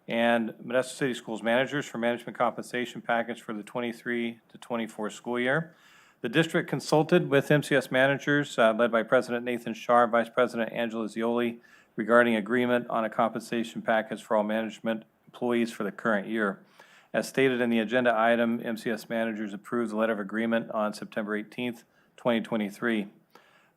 and Modesto City Schools managers for management compensation package for the 23-24 school year. The district consulted with MCS managers led by President Nathan Shar and Vice President Angela Zioli regarding agreement on a compensation package for all management employees for the current year. As stated in the agenda item, MCS managers approved the letter of agreement on September 18th, 2023.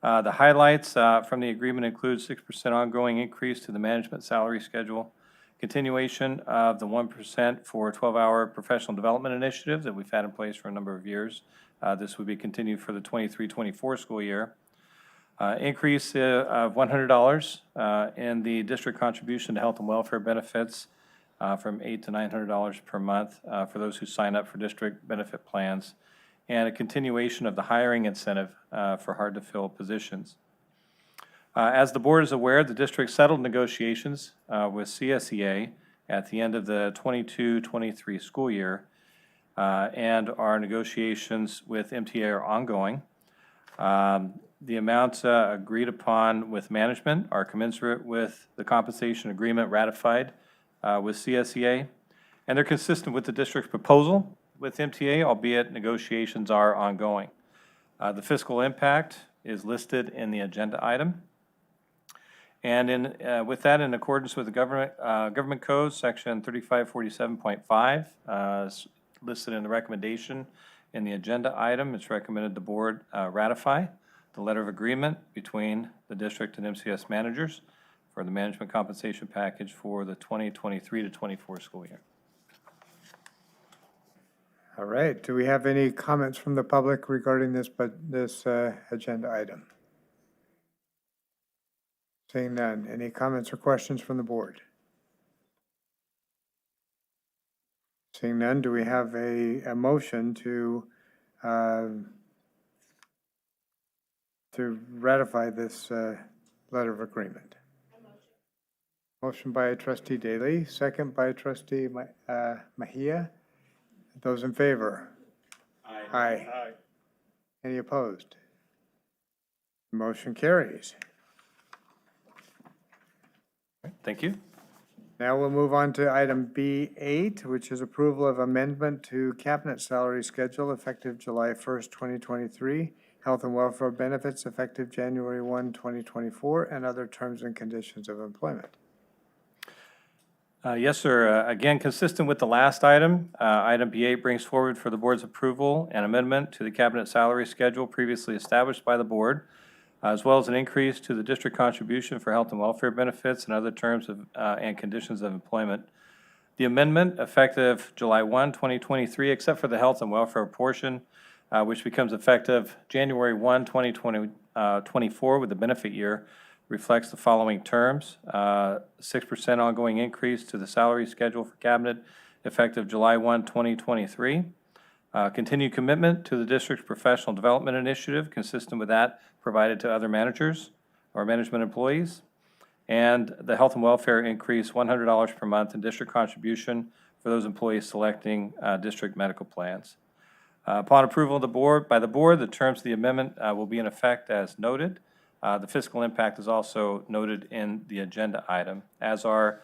The highlights from the agreement include 6% ongoing increase to the management salary schedule, continuation of the 1% for 12-hour professional development initiative that we've had in place for a number of years. This would be continued for the 23-24 school year. Increase of $100 in the district contribution to health and welfare benefits from $800 to $900 per month for those who sign up for district benefit plans, and a continuation of the hiring incentive for hard-to-fill positions. As the board is aware, the district settled negotiations with CSEA at the end of the 22-23 school year, and our negotiations with MTA are ongoing. The amounts agreed upon with management are commensurate with the compensation agreement ratified with CSEA, and they're consistent with the district's proposal with MTA, albeit negotiations are ongoing. The fiscal impact is listed in the agenda item. And with that, in accordance with the Government Code, Section 3547.5, listed in the recommendation in the agenda item, it's recommended the board ratify the letter of agreement between the district and MCS managers for the management compensation package for the 2023-24 school year. All right. Do we have any comments from the public regarding this agenda item? Seeing none. Any comments or questions from the board? Seeing none, do we have a motion to ratify this letter of agreement? Motion by Trustee Daly, second by Trustee Mejia. Those in favor? Aye. Aye. Any opposed? Motion carries. Thank you. Now we'll move on to item B8, which is approval of amendment to cabinet salary schedule effective July 1st, 2023, health and welfare benefits effective January 1, 2024, and other terms and conditions of employment. Yes, sir. Again, consistent with the last item, item B8 brings forward for the board's approval an amendment to the cabinet salary schedule previously established by the board, as well as an increase to the district contribution for health and welfare benefits and other terms of and conditions of employment. The amendment, effective July 1, 2023, except for the health and welfare portion, which becomes effective January 1, 2024 with the benefit year, reflects the following terms: 6% ongoing increase to the salary schedule for cabinet effective July 1, 2023. Continued commitment to the district's professional development initiative consistent with that provided to other managers or management employees. And the health and welfare increase $100 per month in district contribution for those employees selecting district medical plans. Upon approval of the board, the terms of the amendment will be in effect as noted. The fiscal impact is also noted in the agenda item, as are,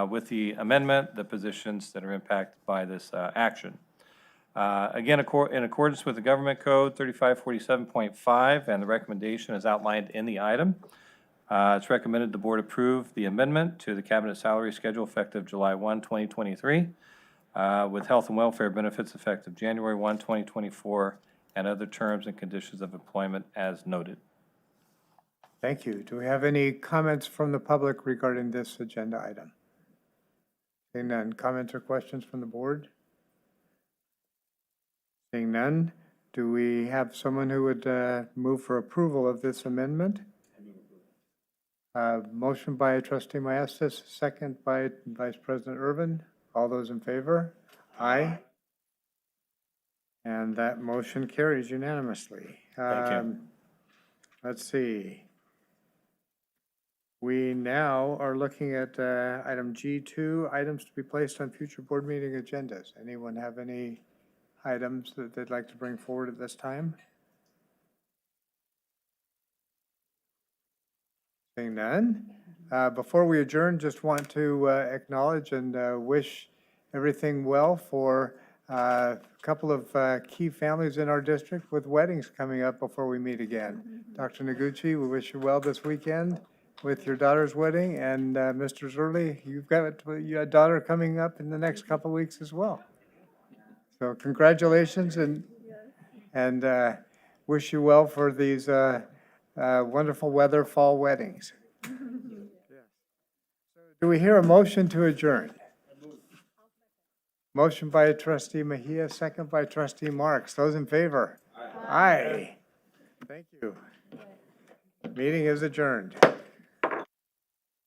with the amendment, the positions that are impacted by this action. Again, in accordance with the Government Code 3547.5 and the recommendation is outlined in the item, it's recommended the board approve the amendment to the cabinet salary schedule effective July 1, 2023, with health and welfare benefits effective January 1, 2024, and other terms and conditions of employment as noted. Thank you. Do we have any comments from the public regarding this agenda item? Seeing none, comments or questions from the board? Seeing none, do we have someone who would move for approval of this amendment? Motion by Trustee Maestas, second by Vice President Urban. All those in favor? Aye. And that motion carries unanimously. Thank you. Let's see. We now are looking at item G2, items to be placed on future board meeting agendas. Anyone have any items that they'd like to bring forward at this time? Seeing none. Before we adjourn, just want to acknowledge and wish everything well for a couple of key families in our district with weddings coming up before we meet again. Dr. Noguchi, we wish you well this weekend with your daughter's wedding, and Mr. Zerly, you've got your daughter coming up in the next couple of weeks as well. So congratulations and wish you well for these wonderful weather fall weddings. Do we hear a motion to adjourn? Motion by Trustee Mejia, second by Trustee Marks. Those in favor? Aye. Thank you. Meeting is adjourned.